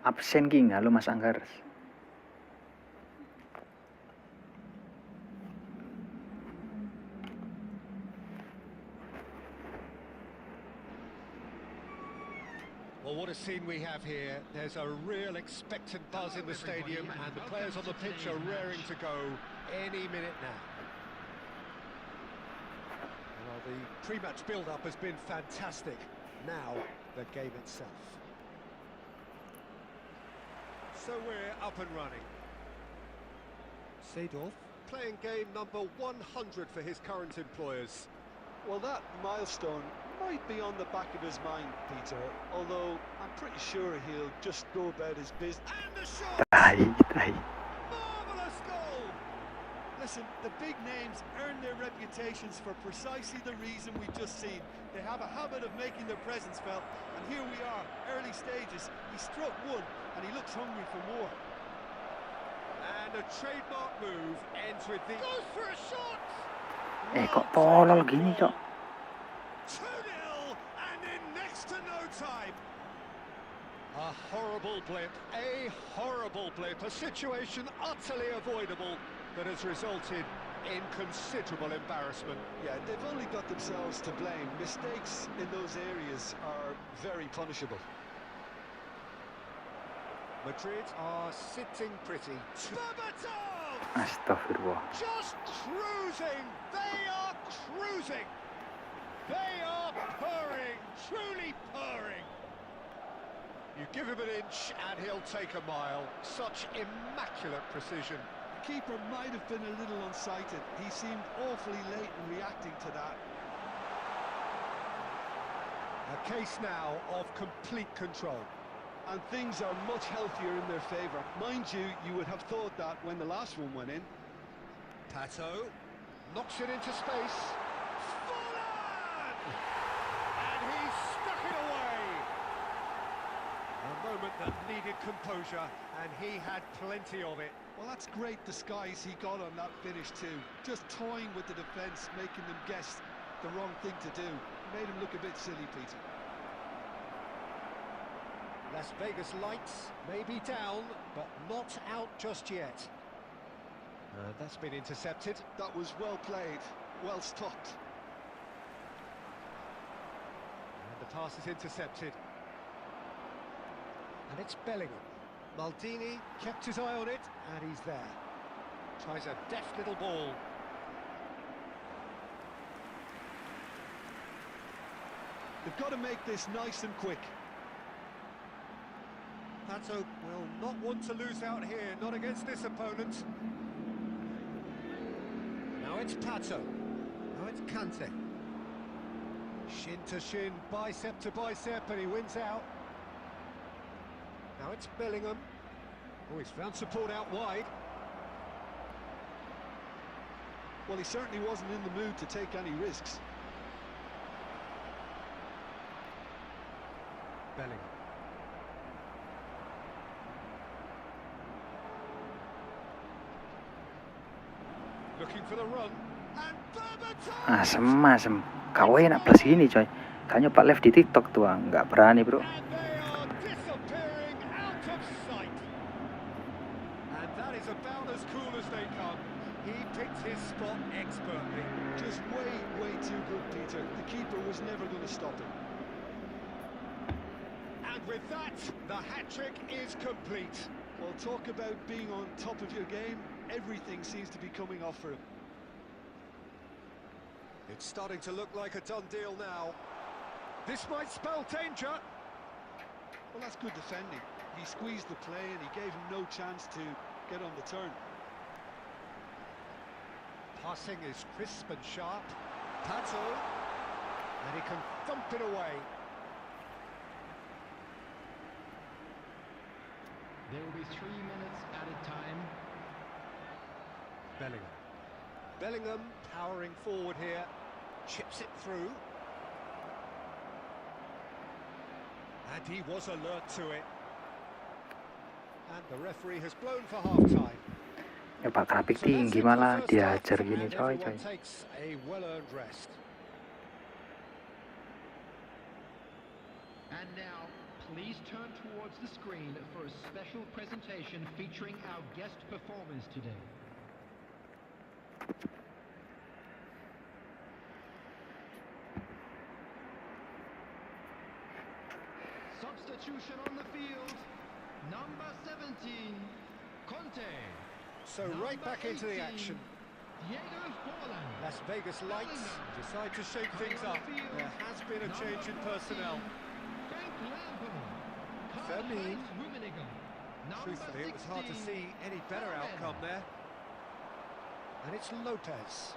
Absen ki, halo Mas Anggar. Well, what a scene we have here. There's a real expectant buzz in the stadium, and the players on the pitch are raring to go any minute now. Well, the pre-match build-up has been fantastic. Now, the game itself. So we're up and running. Seedorf playing game number 100 for his current employers. Well, that milestone might be on the back of his mind, Peter, although I'm pretty sure he'll just go about his business. And the shot! Marvellous goal! Listen, the big names earn their reputations for precisely the reason we've just seen. They have a habit of making their presence felt, and here we are, early stages. He struck one, and he looks hungry for more. And a trademark move ends with the... Goes for a shot! Kok tolol gini, Cok? 2-0, and in next to no time. A horrible blip, a situation utterly avoidable that has resulted in considerable embarrassment. Yeah, they've only got themselves to blame. Mistakes in those areas are very punishable. Madrid are sitting pretty. Berbatov! Astagfirullah. Just cruising! They are cruising! They are purring, truly purring. You give him an inch and he'll take a mile. Such immaculate precision. keeper might have been a little unsighted. He seemed awfully late in reacting to that. A case now of complete control. And things are much healthier in their favour. Mind you, you would have thought that when the last one went in. Pato knocks it into space. Fallen! And he stuck it away. A moment that needed composure, and he had plenty of it. Well, that's great disguise he got on that finish too. Just toying with the defence, making them guess the wrong thing to do. Made him look a bit silly, Peter. Las Vegas lights may be down, but not out just yet. That's been intercepted. That was well played, well stopped. And the pass is intercepted. And it's Bellingham. Maldini kept his eye on it, and he's there. Tries a deft little ball. They've got to make this nice and quick. Pato will not want to lose out here, not against this opponent. Now it's Pato. Now it's Kante. Shin to shin, bicep to bicep, and he wins out. Now it's Bellingham. Oh, he's found support out wide. Well, he certainly wasn't in the mood to take any risks. Bellingham. Looking for the run. And Berbatov! Asem. Kau enak plus gini coy. Kau nyoba live di TikTok tuh, nggak berani bro. And they are disappearing out of sight. And that is about as cool as they come. He picked his spot expertly. Just way too good, Peter. The keeper was never going to stop him. And with that, the hat-trick is complete. Well, talk about being on top of your game. Everything seems to be coming off for him. It's starting to look like a done deal now. This might spell danger. Well, that's good defending. He squeezed the play and he gave him no chance to get on the turn. Passing is crisp and sharp. Pato. And he can thump it away. There will be 3 minutes added time. Bellingham. Bellingham powering forward here. Chips it through. And he was alert to it. And the referee has blown for half-time. Nyoba grafik tinggi malah diajar gini coy. Everyone takes a well-earned rest. And now, please turn towards the screen for a special presentation featuring our guest performers today. Substitution on the field, number 17, Conte. So right back into the action. Las Vegas lights decide to shake things up. There has been a change in personnel. Fermin. Truthfully, it was hard to see any better outcome there. And it's Lopez.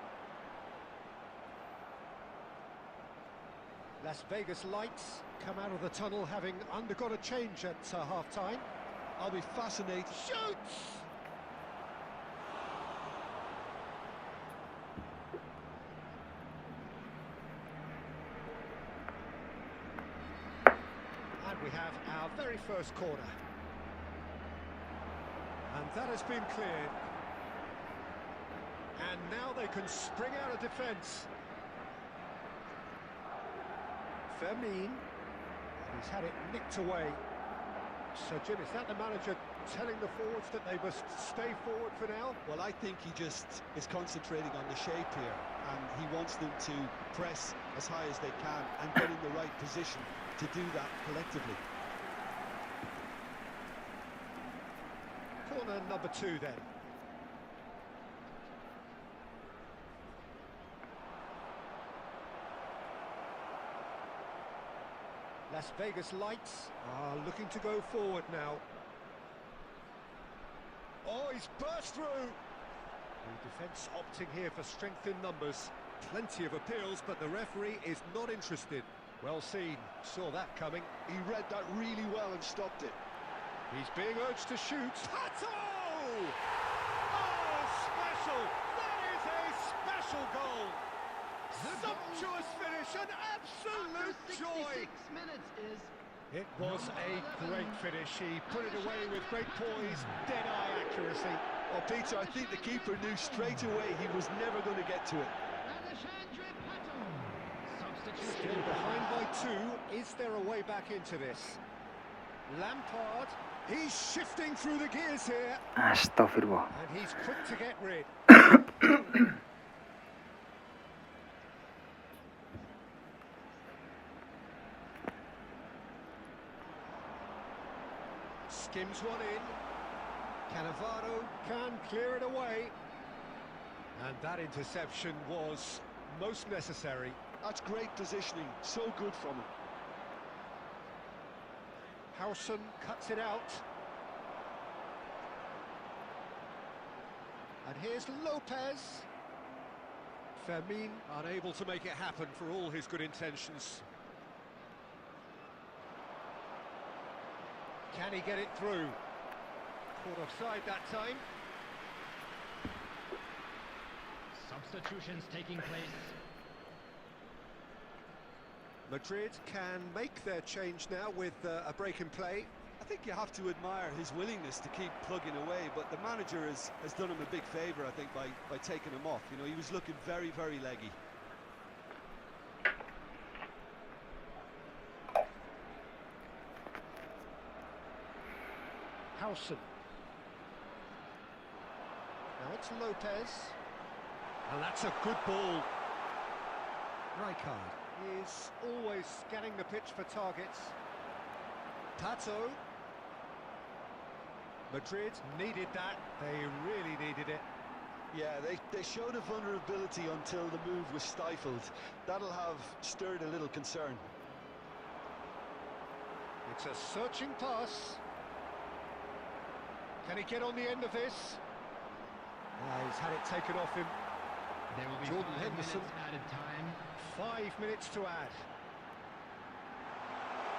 Las Vegas lights come out of the tunnel having undergone a change at half-time. I'll be fascinated. Shoots! And we have our very first corner. And that has been cleared. And now they can spring out of defence. Fermin. He's had it nicked away. So, Jim, is that the manager telling the forwards that they must stay forward for now? Well, I think he just is concentrating on the shape here, and he wants them to press as high as they can and get in the right position to do that collectively. Corner number 2 then. Las Vegas lights are looking to go forward now. Oh, he's burst through. The defence opting here for strength in numbers. Plenty of appeals, but the referee is not interested. Well seen, saw that coming. He read that really well and stopped it. He's being urged to shoot. Pato! Oh, special! That is a special goal! Sumptuous finish, an absolute joy! 66 minutes is It was a great finish. He put it away with great poise, dead-eye accuracy. Well, Peter, I think the keeper knew straight away he was never going to get to it. Alexandre Pato. Substitution. Still behind by 2. Is there a way back into this? Lampard, he's shifting through the gears here, Astagfirullah. and he's quick to get rid. Skims one in. Cannavaro can clear it away. And that interception was most necessary. That's great positioning, so good from him. Howson cuts it out. And here's Lopez. Fermin unable to make it happen for all his good intentions. Can he get it through? Caught offside that time. Substitutions taking place. Madrid can make their change now with a break in play. I think you have to admire his willingness to keep plugging away, but the manager has done him a big favour, I think, by taking him off. You know, he was looking very, very leggy. Howson. Now it's Lopez. And that's a good ball. Rijkaard is always scanning the pitch for targets. Pato. Madrid needed that. They really needed it. Yeah, they showed a vulnerability until the move was stifled. That'll have stirred a little concern. It's a searching pass. Can he get on the end of this? He's had it taken off him. There will be Jordan 5 Henderson. minutes added time. 5 minutes to add.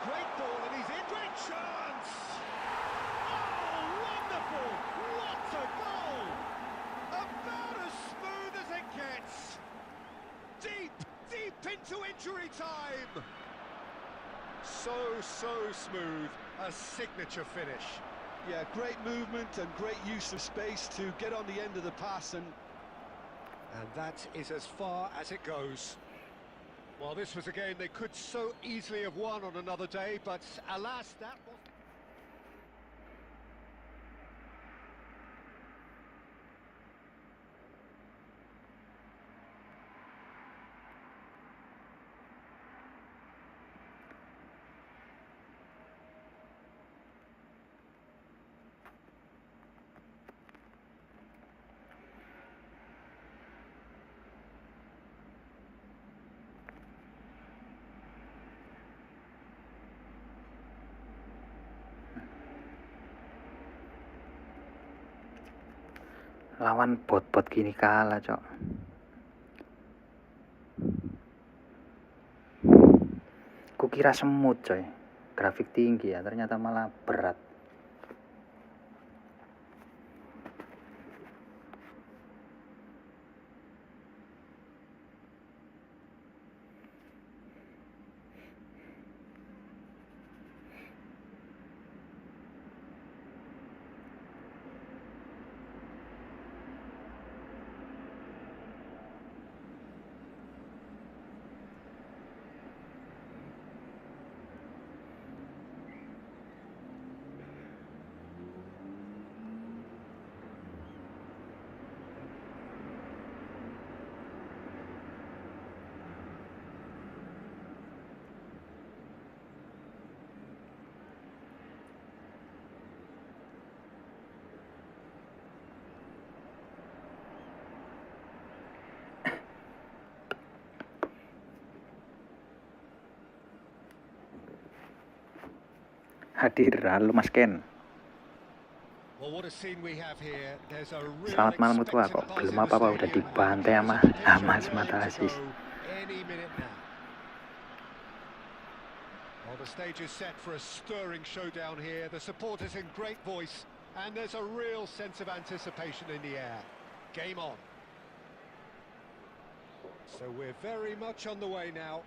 Great ball, and he's in. Great chance! Oh, wonderful! What a goal! About as smooth as it gets. Deep into injury time. So smooth. A signature finish. Yeah, great movement and great use of space to get on the end of the pass, and that is as far as it goes. Well, this was a game they could so easily have won on another day, but alas, that was... Lawan bot-bot gini kalah, Cok. Kukira semut, coy. Grafik tinggi ya, ternyata malah berat. Hadir, halo Mas Ken. Well, What a scene we have here. There's a real Selamat malam tua kok expectant buzz belum in the apa-apa udah stadium. dibantai sama There's a picture Hamas ready mata to asis. go any minute now. Well, the stage is set for a stirring showdown here. The supporters in great voice, and there's a real sense of anticipation in the air. Game on. So we're very much on the way now.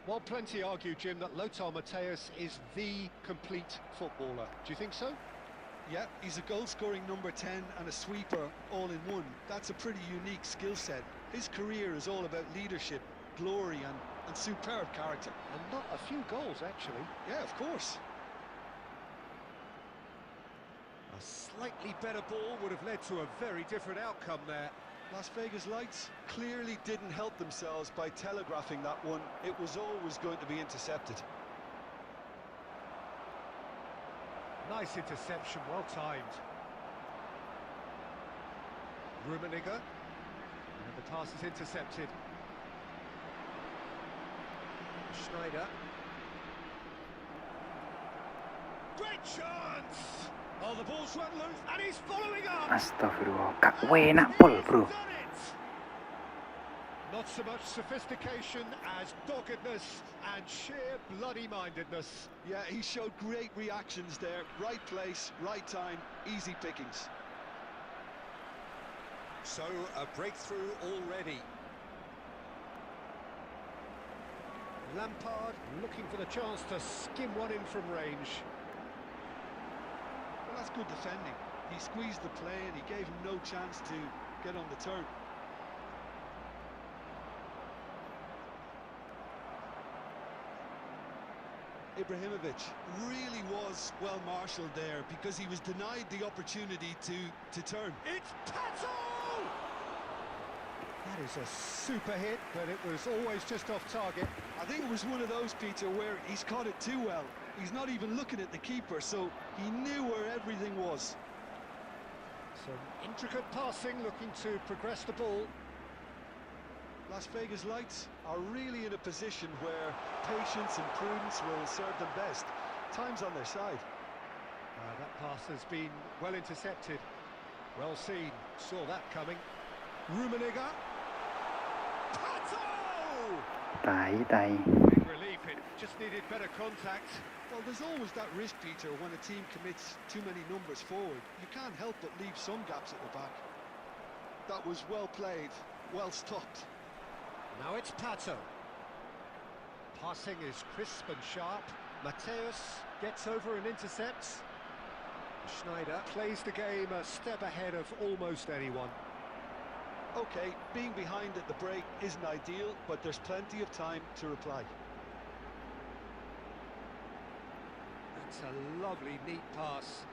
Well, plenty argue, Jim, that Lothar Matthäus is the complete footballer. Do you think so? Yeah, he's a goal-scoring number 10 and a sweeper all in one. That's a pretty unique skill set. His career is all about leadership, glory and superb character. And not a few goals, actually. Yeah, of course. A slightly better ball would have led to a very different outcome there. Las Vegas Lights clearly didn't help themselves by telegraphing that one. It was always going to be intercepted. Nice interception, well timed. Rummenigge. And the pass is intercepted. Schneider. Great chance! Oh, the ball's run loose, and he's following up! Astagfirullah, kak enak pol bro. Not so much sophistication as doggedness and sheer bloody-mindedness. Yeah, he showed great reactions there. Right place, right time, easy pickings. So, a breakthrough already. Lampard looking for the chance to skim one in from range. Well, that's good defending. He squeezed the play and he gave him no chance to get on the turn. Ibrahimovic really was well marshalled there because he was denied the opportunity to turn. It's Pato! That is a super hit, but it was always just off target. I think it was one of those, Peter, where he's caught it too well. He's not even looking at the keeper, so he knew where everything was. Some intricate passing, looking to progress the ball. Las Vegas Lights are really in a position where patience and prudence will serve them best. Time's on their side. That pass has been well intercepted. Well seen, saw that coming. Rummenigge. Pato! Tai. Big relief, it just needed better contact. Well, there's always that risk, Peter, when a team commits too many numbers forward. You can't help but leave some gaps at the back. That was well played, well stopped. Now it's Pato. Passing is crisp and sharp. Matthäus gets over and intercepts. Schneider plays the game a step ahead of almost anyone. Okay, being behind at the break isn't ideal, but there's plenty of time to reply. That's a lovely, neat pass.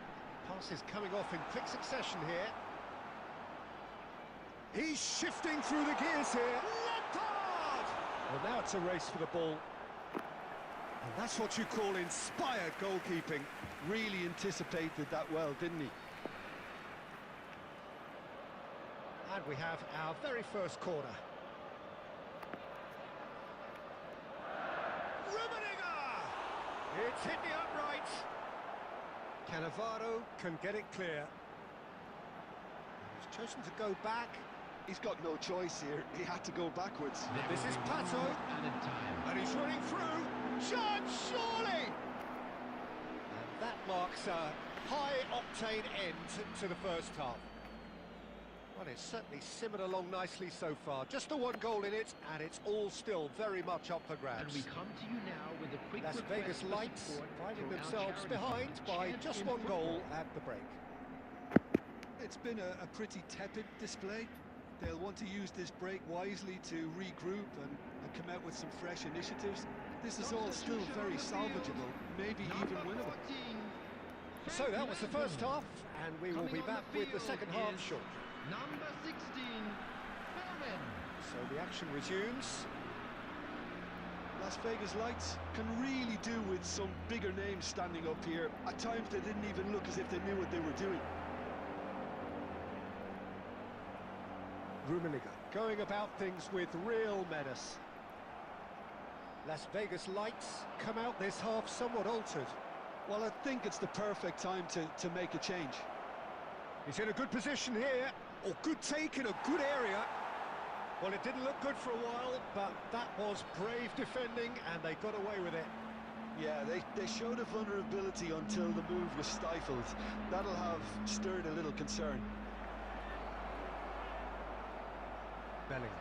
Pass is coming off in quick succession here. He's shifting through the gears here. Lampard! Well, now it's a race for the ball. And that's what you call inspired goalkeeping. Really anticipated that well, didn't he? And we have our very first corner. Rummenigge! It's hit the upright. Cannavaro can get it clear. He's chosen to go back. He's got no choice here. He had to go backwards. This is Pato. And he's running through. Chance, surely! And that marks a high-octane end to the first half. Well, it's certainly simmered along nicely so far. Just the one goal in it, and it's all still very much up for grabs. And we come to you now with a quick Las Vegas request for Lights support finding for our themselves charity behind by Champion just in one goal Football. at the break. It's been a pretty tepid display. They'll want to use this break wisely to regroup and come out with some fresh initiatives. This is all still very salvageable, maybe even winnable. So that was the first half, and we will be back with the second half shortly. Number 16, Melvin. So the action resumes. Las Vegas Lights can really do with some bigger names standing up here. At times they didn't even look as if they knew what they were doing. Rummenigge going about things with real menace. Las Vegas Lights come out this half somewhat altered. Well, I think it's the perfect time to make a change. He's in a good position here. Or good take in a good area. Well, it didn't look good for a while, but that was brave defending, and they got away with it. Yeah, they showed a vulnerability until the move was stifled. That'll have stirred a little concern. Belling.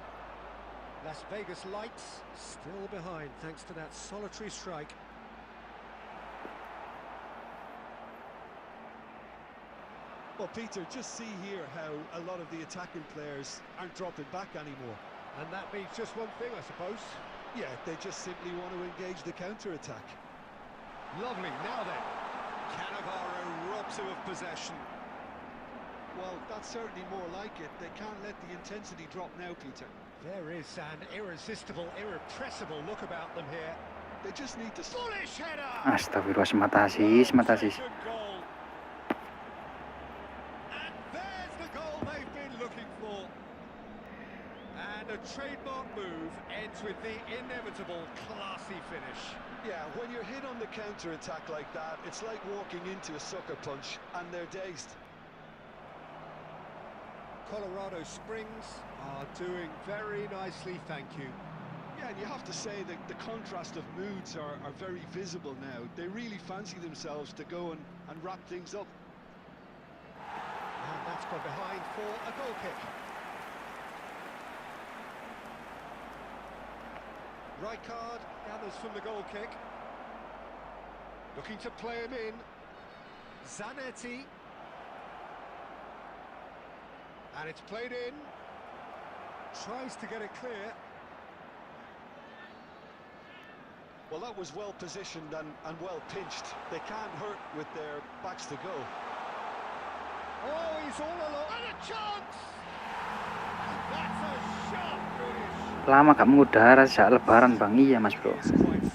Las Vegas lights still behind thanks to that solitary strike. Well, Peter, just see here how a lot of the attacking players aren't dropping back anymore. And that means just one thing, I suppose. Yeah, they just simply want to engage the counter-attack. Lovely, now then. Cannavaro robs him of possession. Well, that's certainly more like it. They can't let the intensity drop now, Peter. There is an irresistible, irrepressible look about them here. They just need to... Bullish header! Astagfirullah, semata asis. Good goal. And there's the goal they've been looking for. And a trademark move ends with the inevitable classy finish. Yeah, when you're hit on the counter-attack like that, it's like walking into a sucker punch, and they're dazed. Colorado Springs are doing very nicely, thank you. Yeah, and you have to say that the contrast of moods are very visible now. They really fancy themselves to go and wrap things up. And that's gone behind for a goal kick. Rijkaard gathers from the goal kick. Looking to play him in. Zanetti. And it's played in. Tries to get it clear. Well, that was well positioned and well pinched. They can't hurt with their backs to go. Oh, he's all alone. And a chance! That's a sharp finish. Lama gak mengudara sejak lebaran bang. Iya mas bro.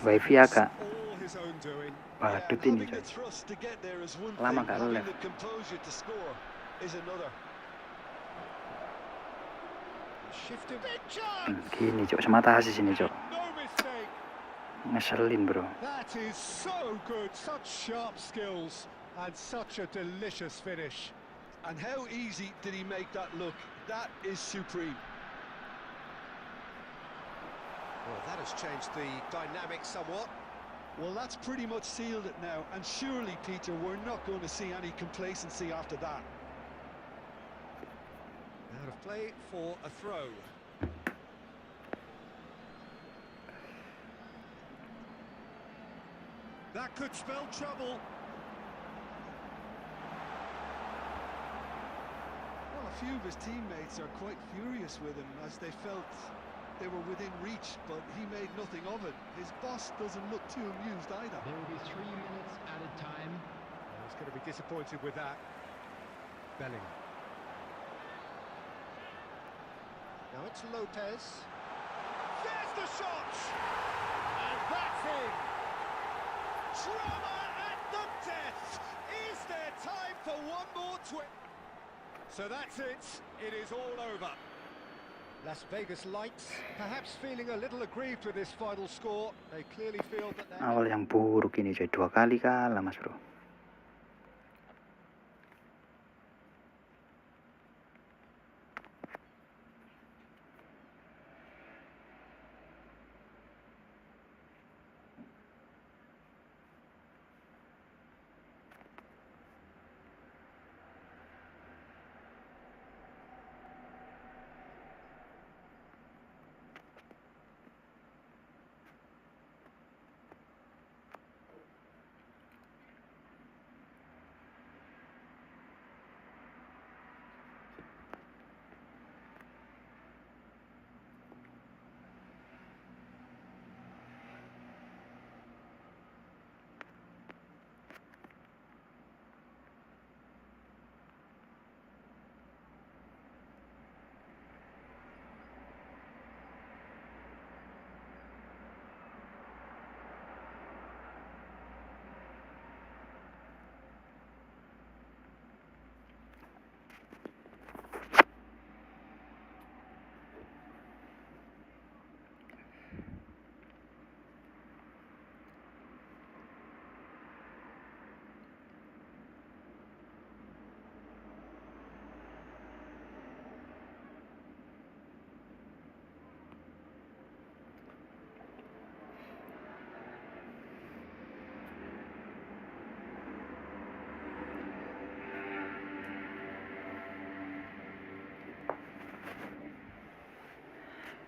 Wifi agak All his own doing. badut ini Having coy. the thrust to get there is one Lama thing. gak Having leleh. the composure to score is another. Shifting. Big chance! Gini cok, semata asis ini cok. No mistake. Ngeselin bro. That is so good. Such sharp skills and such a delicious finish. And how easy did he make that look? That is supreme. Well, that has changed the dynamic somewhat. Well, that's pretty much sealed it now. And surely, Peter, we're not going to see any complacency after that. Out of play for a throw. That could spell trouble. Well, a few of his teammates are quite furious with him as they felt they were within reach, but he made nothing of it. His boss doesn't look too amused either. There will be 3 minutes added time. He's going to be disappointed with that. Belling. Now it's Lopez. There's the shot! And that's in! Drama at the death! Is there time for one more twist? So that's it. It is all over. Las Vegas lights, perhaps feeling a little aggrieved with this final score. They clearly feel that they're... Awal yang buruk ini coy, 2 kali kalah mas bro.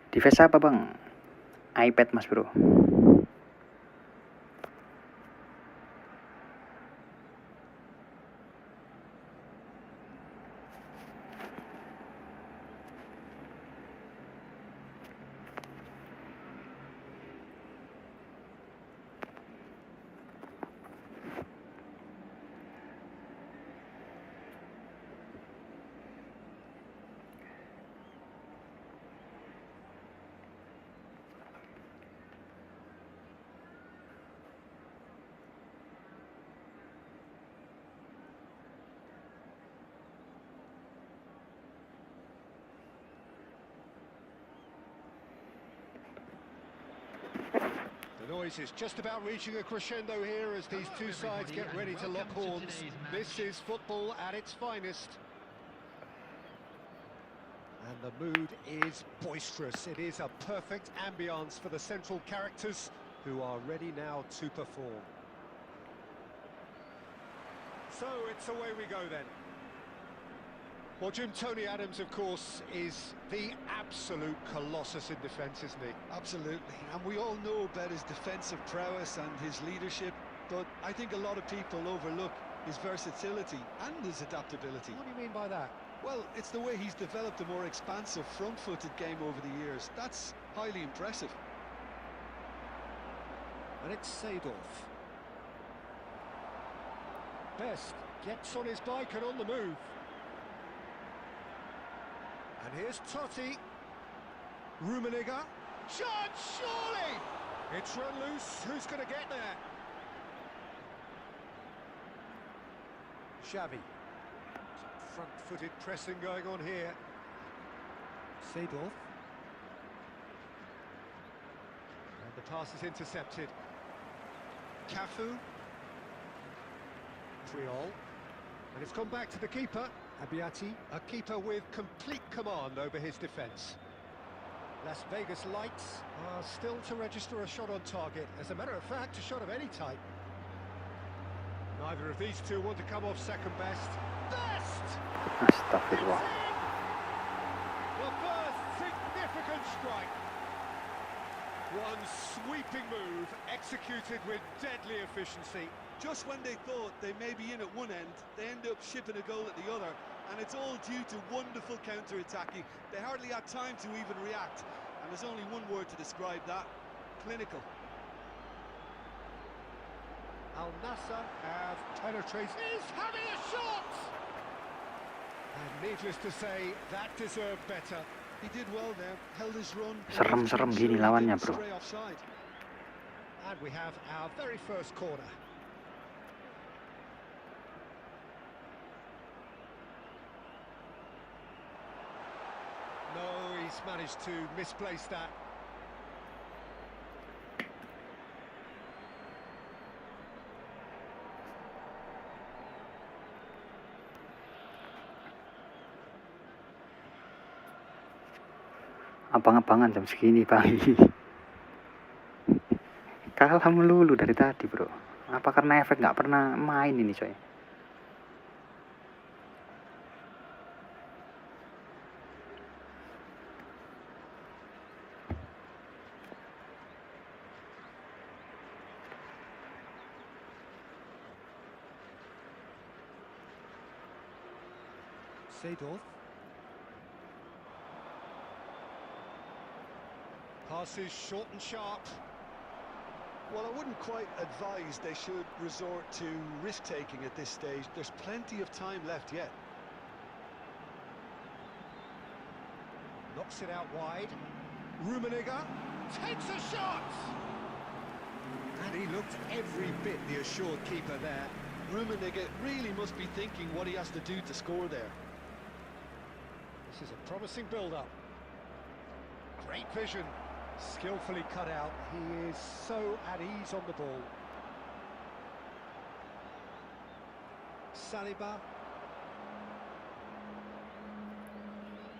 Device apa bang? iPad mas bro. The noise is just about reaching a crescendo here as these two sides get ready to lock horns. This is football at its finest. And the mood is boisterous. It is a perfect ambience for the central characters who are ready now to perform. So it's away we go then. Well, Jim, Tony Adams, of course, is the absolute colossus in defence, isn't he? Absolutely, and we all know about his defensive prowess and his leadership, but I think a lot of people overlook his versatility and his adaptability. What do you mean by that? Well, it's the way he's developed a more expansive front-footed game over the years. That's highly impressive. And it's Seedorf. Best gets on his bike and on the move. And here's Totti. Rummenigge. Chance, surely! It's run loose. Who's going to get there? Xavi. Some front-footed pressing going on here. Seedorf. And the pass is intercepted. Cafu. Triol. And it's gone back to the keeper. Abiati, a keeper with complete command over his defence. Las Vegas lights are still to register a shot on target. As a matter of fact, a shot of any type. Neither of these two want to come off second best. Best! Astagfirullah. The first significant strike. One sweeping move executed with deadly efficiency. Just when they thought they may be in at one end, they end up shipping a goal at the other, and it's all due to wonderful counter-attacking. They hardly had time to even react, and there's only one word to describe that: clinical. Al Nassr have penetrated. He's having a shot! And needless to say, that deserved better. He did well there, held his run. Serem-serem gini lawannya bro. Stray offside. And we have our very first corner. No, he's managed to misplace that. Abang-abangan jam segini pagi. Kalah melulu dari tadi bro. Apa karena efek nggak pernah main ini coy? Seedorf. Passes short and sharp. Well, I wouldn't quite advise they should resort to risk-taking at this stage. There's plenty of time left yet. Knocks it out wide. Rummenigge takes a shot! And he looked every bit the assured keeper there. Rummenigge really must be thinking what he has to do to score there. This is a promising build-up. Great vision. Skillfully cut out. He is so at ease on the ball. Saliba.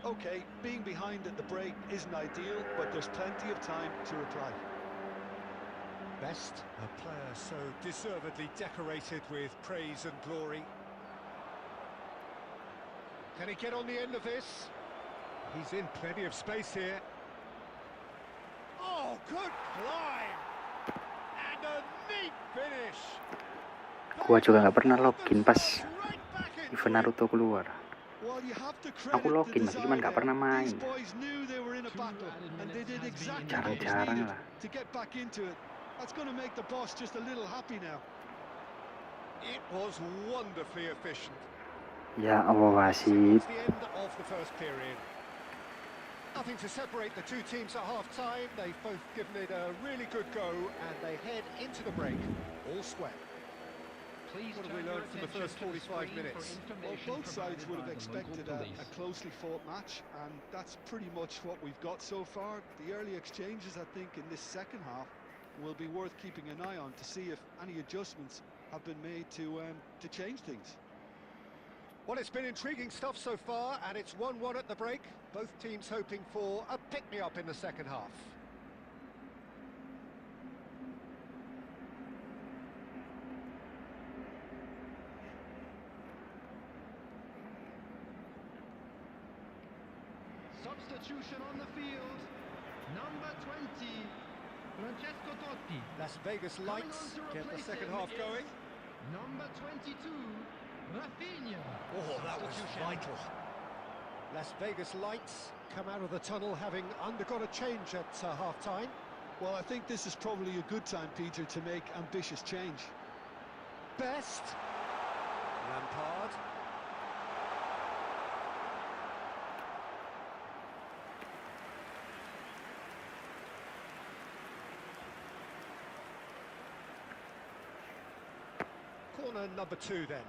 Okay, being behind at the break isn't ideal, but there's plenty of time to reply. Best, a player so deservedly decorated with praise and glory. Can he get on the end of this? He's in plenty of space here. Oh, good climb. And a neat finish. Gua juga nggak pernah login pas event Naruto keluar. Well, you have to Aku credit the login masih, cuman desire nggak pernah there. main. These boys knew they were in a battle, and they did exactly what was Jarang-jarang needed lah. to get back into it. That's going to make the boss just a little happy now. It was wonderfully efficient. Ya Allah, wasit. Towards the end of the first period. Nothing to separate the two teams at half-time. They've both given it a really good go, and they head into the break. All square. Please What have turn we your learned from the attention first to the 45 screen minutes? for Well, information both sides would have provided by the expected local a police. closely fought match, and that's pretty much what we've got so far. The early exchanges, I think, in this second half will be worth keeping an eye on to see if any adjustments have been made to change things. Well, it's been intriguing stuff so far, and it's 1-1 at the break. Both teams hoping for a pick-me-up in the second half. Substitution on the field. Number 20, Francesco Totti. Las Vegas lights get the second half going. Number 22, Rafinha. Oh, that was Substitution. vital. Las Vegas lights come out of the tunnel having undergone a change at half-time. Well, I think this is probably a good time, Peter, to make ambitious change. Best. Lampard. Corner number 2 then.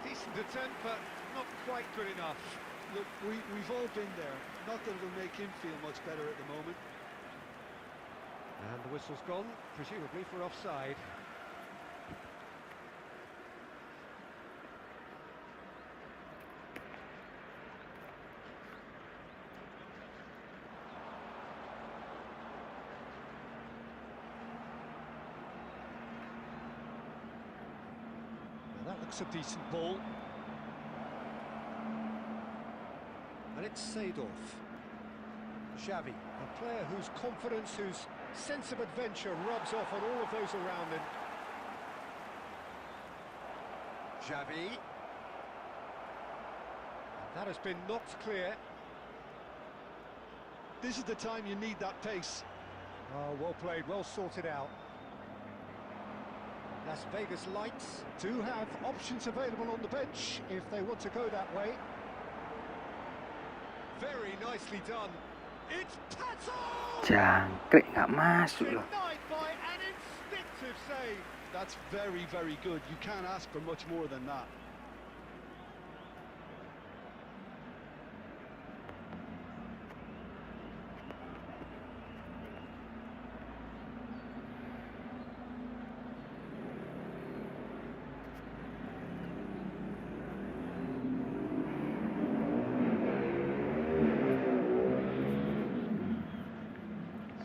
Decent attempt, but not quite good enough. Look, we've all been there. Not that it'll make him feel much better at the moment. And the whistle's gone, presumably for offside. Now that looks a decent ball. And it's Seedorf. Xavi, a player whose confidence, whose sense of adventure rubs off on all of those around him. Xavi. And that has been knocked clear. This is the time you need that pace. Oh, well played, well sorted out. Las Vegas lights do have options available on the bench if they want to go that way. Very nicely done. It's Pato! Jangkrik, nggak masuk loh. Denied by an instinctive save. That's very, very good. You can't ask for much more than that.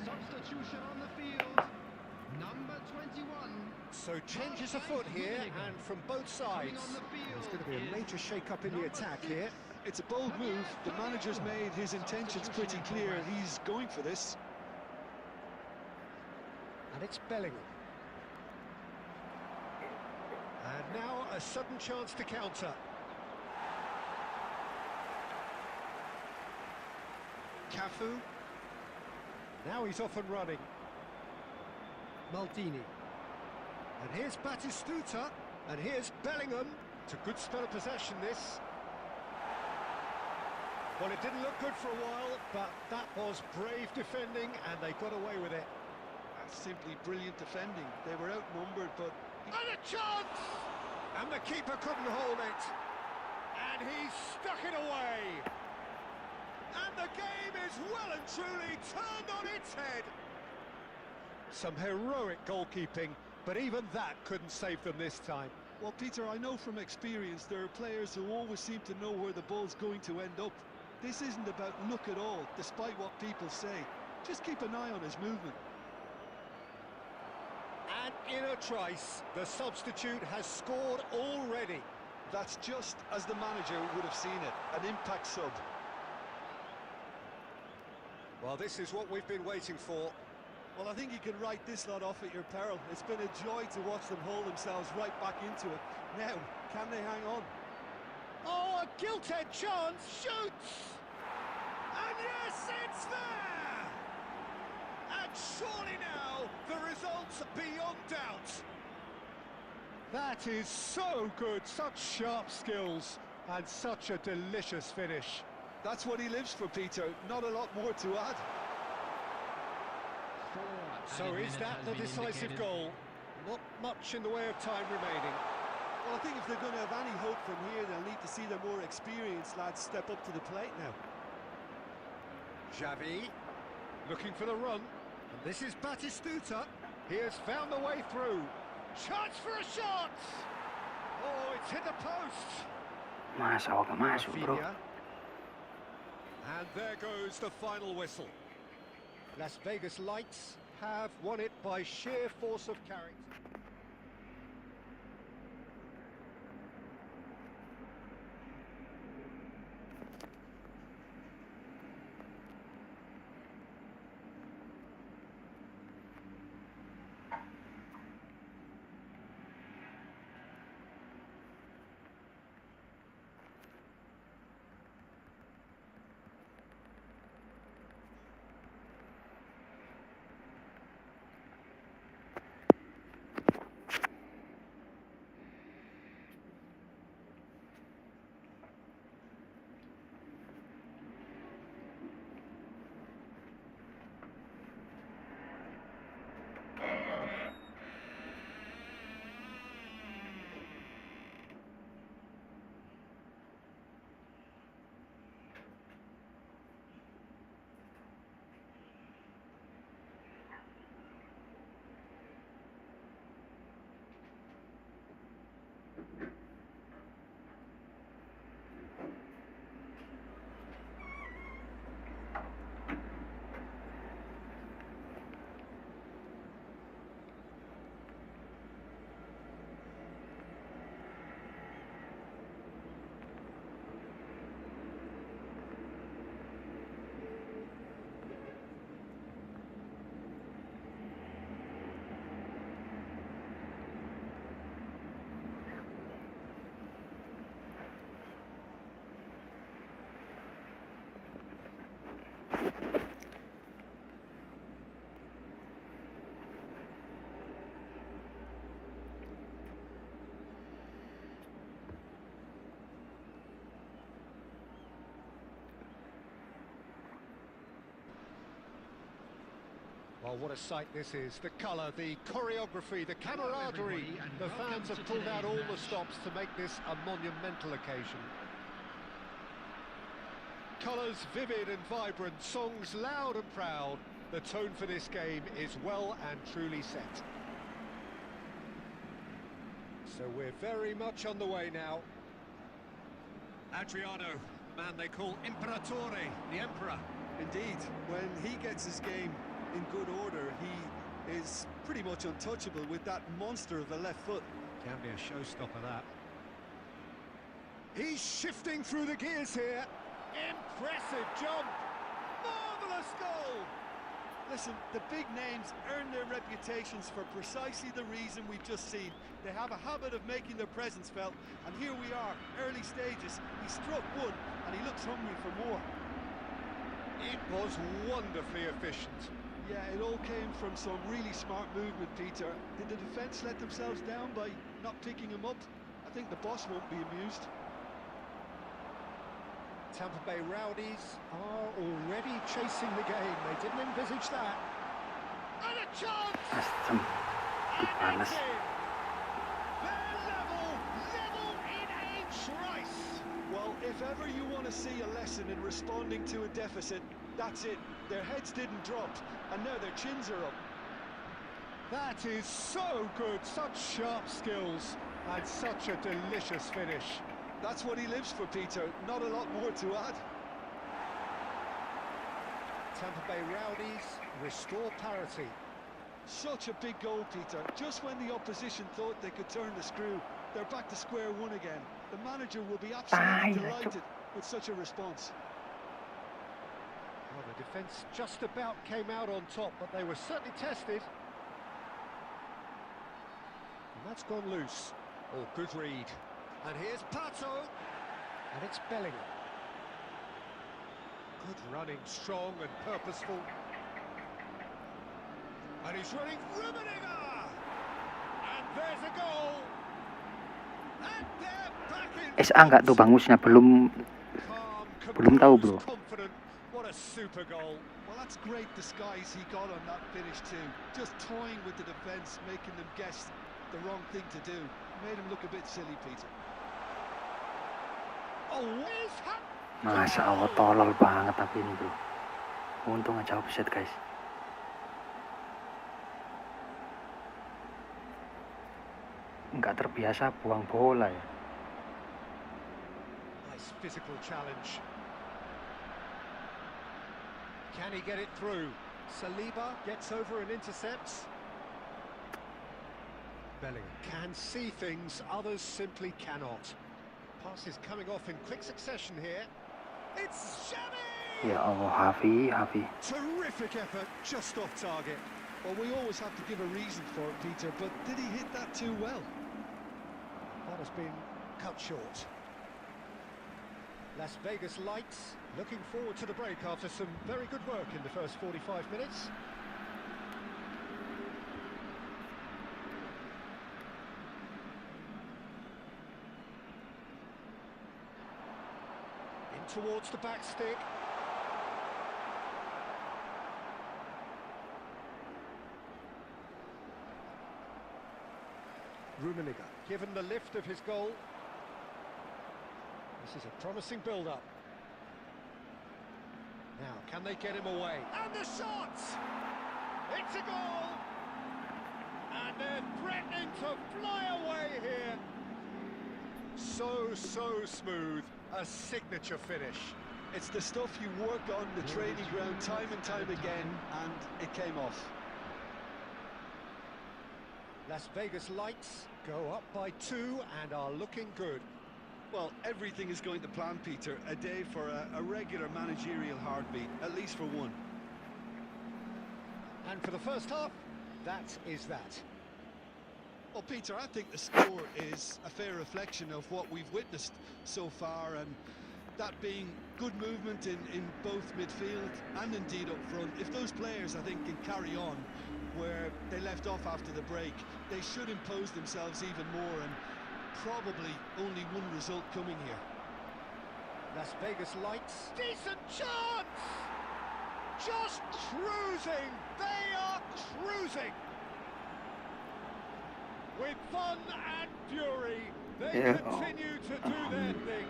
Substitution on the field. Number 21. So changes afoot here, and from both sides. There's going to be a major shake-up in the attack here. It's a bold move. The manager's made his intentions pretty clear. He's going for this. And it's Bellingham. And now a sudden chance to counter. Cafu. Now he's off and running. Maldini. And here's Batistuta. And here's Bellingham. It's a good spell of possession, this. Well, it didn't look good for a while, but that was brave defending, and they got away with it. That's simply brilliant defending. They were outnumbered, but... And a chance! And the keeper couldn't hold it. And he stuck it away. And the game is well and truly turned on its head. Some heroic goalkeeping, but even that couldn't save them this time. Well, Peter, I know from experience there are players who always seem to know where the ball's going to end up. This isn't about luck at all, despite what people say. Just keep an eye on his movement. And in a trice, the substitute has scored already. That's just as the manager would have seen it, an impact sub. Well, this is what we've been waiting for. Well, I think you can write this lot off at your peril. It's been a joy to watch them haul themselves right back into it. Now, can they hang on? Oh, a gilt-edged chance, shoots! And yes, it's there! And surely now, the result's beyond doubt. That is so good, such sharp skills, and such a delicious finish. That's what he lives for, Peter. Not a lot more to add. So is that the decisive goal? Not much in the way of time remaining. Well, I think if they're going to have any hope from here, they'll need to see their more experienced lads step up to the plate now. Xavi, looking for the run. And this is Batistuta. He has found the way through. Chance for a shot! Oh, it's hit the post. Masa kok gak masuk, bro? Rafinha. And there goes the final whistle. Las Vegas Lights have won it by sheer force of character. Well, what a sight this is. The colour, the choreography, the camaraderie. The fans have pulled out all the stops to make this a monumental occasion. Colours vivid and vibrant, songs loud and proud. The tone for this game is well and truly set. So we're very much on the way now. Adriano, the man they call Imperatore, the Emperor. Indeed, when he gets his game in good order, he is pretty much untouchable with that monster of a left foot. Can be a showstopper, that. He's shifting through the gears here. Impressive jump. Marvellous goal. Listen, the big names earn their reputations for precisely the reason we've just seen. They have a habit of making their presence felt, and here we are, early stages. He struck one, and he looks hungry for more. It was wonderfully efficient. Yeah, it all came from some really smart movement, Peter. Did the defence let themselves down by not picking him up? I think the boss won't be amused. Tampa Bay Rowdies are already chasing the game. They didn't envisage that. And a chance! Asem. And Panas. it's in. They're level in a trice. Well, if ever you want to see a lesson in responding to a deficit, that's it. Their heads didn't drop, and now their chins are up. That is so good. Such sharp skills and such a delicious finish. That's what he lives for, Peter. Not a lot more to add. Tampa Bay Rowdies restore parity. Such a big goal, Peter. Just when the opposition thought they could turn the screw, they're back to square one again. The manager will be absolutely delighted with such a response. Well, the defence just about came out on top, but they were certainly tested. And that's gone loose. Oh, good read. And here's Pato. And it's Bellingham. Good running, strong and purposeful. And he's running Rummenigge! And there's a goal! And they're back in. SA nggak tuh bangusnya? Belum tahu bro. What a super goal. Well, that's great disguise he got on that finish too. Just toying with the defence, making them guess the wrong thing to do. Made him look a bit silly, Peter. Oh, Masya Allah, tolol banget tapi ini bro. Untung aja offset guys. Nggak terbiasa buang bola ya. Nice physical challenge. Can he get it through? Saliba gets over and intercepts. Bellingham can see things others simply cannot. Passes coming off in quick succession here. It's Xavi! Ya Allah, Hafi. Terrific effort, just off target. Well, we always have to give a reason for it, Peter, but did he hit that too well? That has been cut short. Las Vegas Lights looking forward to the break after some very good work in the first 45 minutes. In towards the back stick. Rummenigge, given the lift of his goal. This is a promising build-up. Now, can they get him away? And the shot! It's a goal! And they're threatening to fly away here. So smooth. A signature finish. It's the stuff you work on the training ground time and time again, and it came off. Las Vegas Lights go up by 2 and are looking good. Well, everything is going to plan, Peter. A day for a regular managerial heartbeat, at least for one. And for the first half, that is that. Well, Peter, I think the score is a fair reflection of what we've witnessed so far, and that being good movement in both midfield and indeed up front. If those players, I think, can carry on where they left off after the break, they should impose themselves even more, and probably only one result coming here. Las Vegas Lights, decent chance! Just cruising! They are cruising! With fun and fury, they continue to do their thing.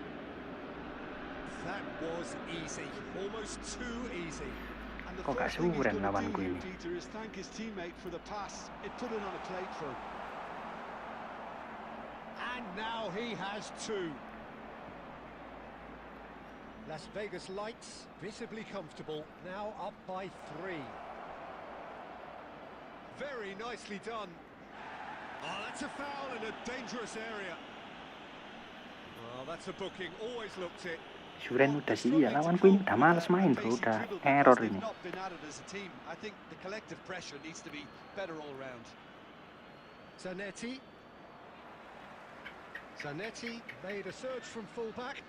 That was easy, almost too easy. And the Kok first gak thing he's suren going to lawanku do here, ini? Peter, is thank his teammate for the pass. It put it on a plate for him. And now he has 2. Las Vegas Lights, visibly comfortable, now up by 3. Very nicely done. Oh, that's a foul in a dangerous area. Well, that's a booking, always looked it. Suren udah sih ya, lawanku ini udah males main bro, udah error ini. I think the collective pressure needs to be better all round. Zanetti made a surge from full-back,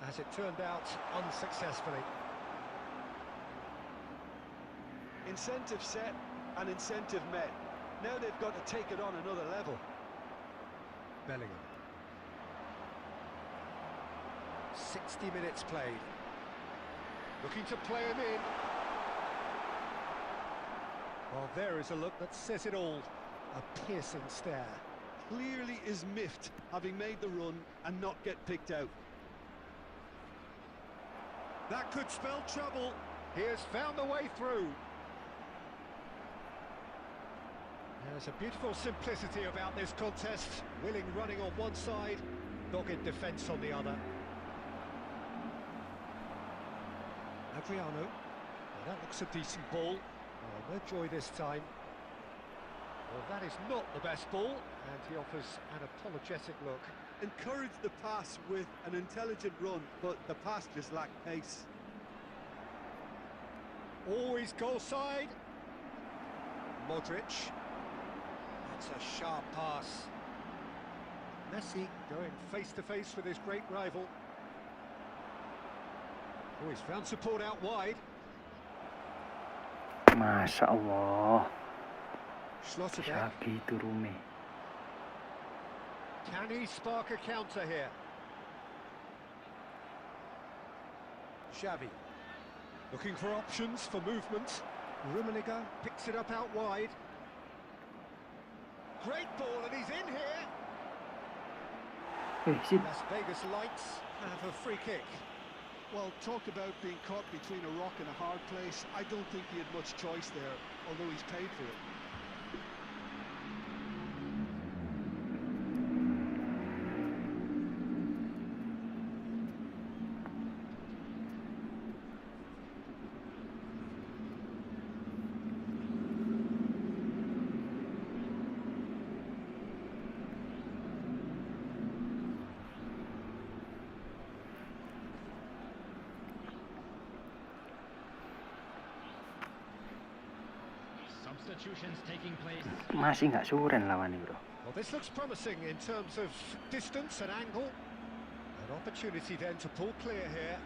as it turned out unsuccessfully. Incentive set and incentive met. Now they've got to take it on another level. Bellingham. 60 minutes played. Looking to play him in. Well, there is a look that says it all. A piercing stare. Clearly is miffed, having made the run and not get picked out. That could spell trouble. He has found the way through. There's a beautiful simplicity about this contest. Willing running on one side, dogged defence on the other. Adriano. That looks a decent ball. No joy this time. Well, that is not the best ball, and he offers an apologetic look. Encourage the pass with an intelligent run, but the pass just lacked pace. Always goal side. Modric. That's a sharp pass. Messi going face to face with his great rival. Oh, he's found support out wide. Masya Allah, Schlotterbeck. Xabi itu Rumi. Can he spark a counter here? Xavi. Looking for options for movement. Rummenigge picks it up out wide. Great ball, and he's in here. Sip. Las Vegas Lights have a free kick. Well, talk about being caught between a rock and a hard place. I don't think he had much choice there, although he's paid for it. Substitutions taking place. Masih nggak suren lawan ini, bro. Well, this looks promising in terms of distance and angle. An opportunity then to pull clear here.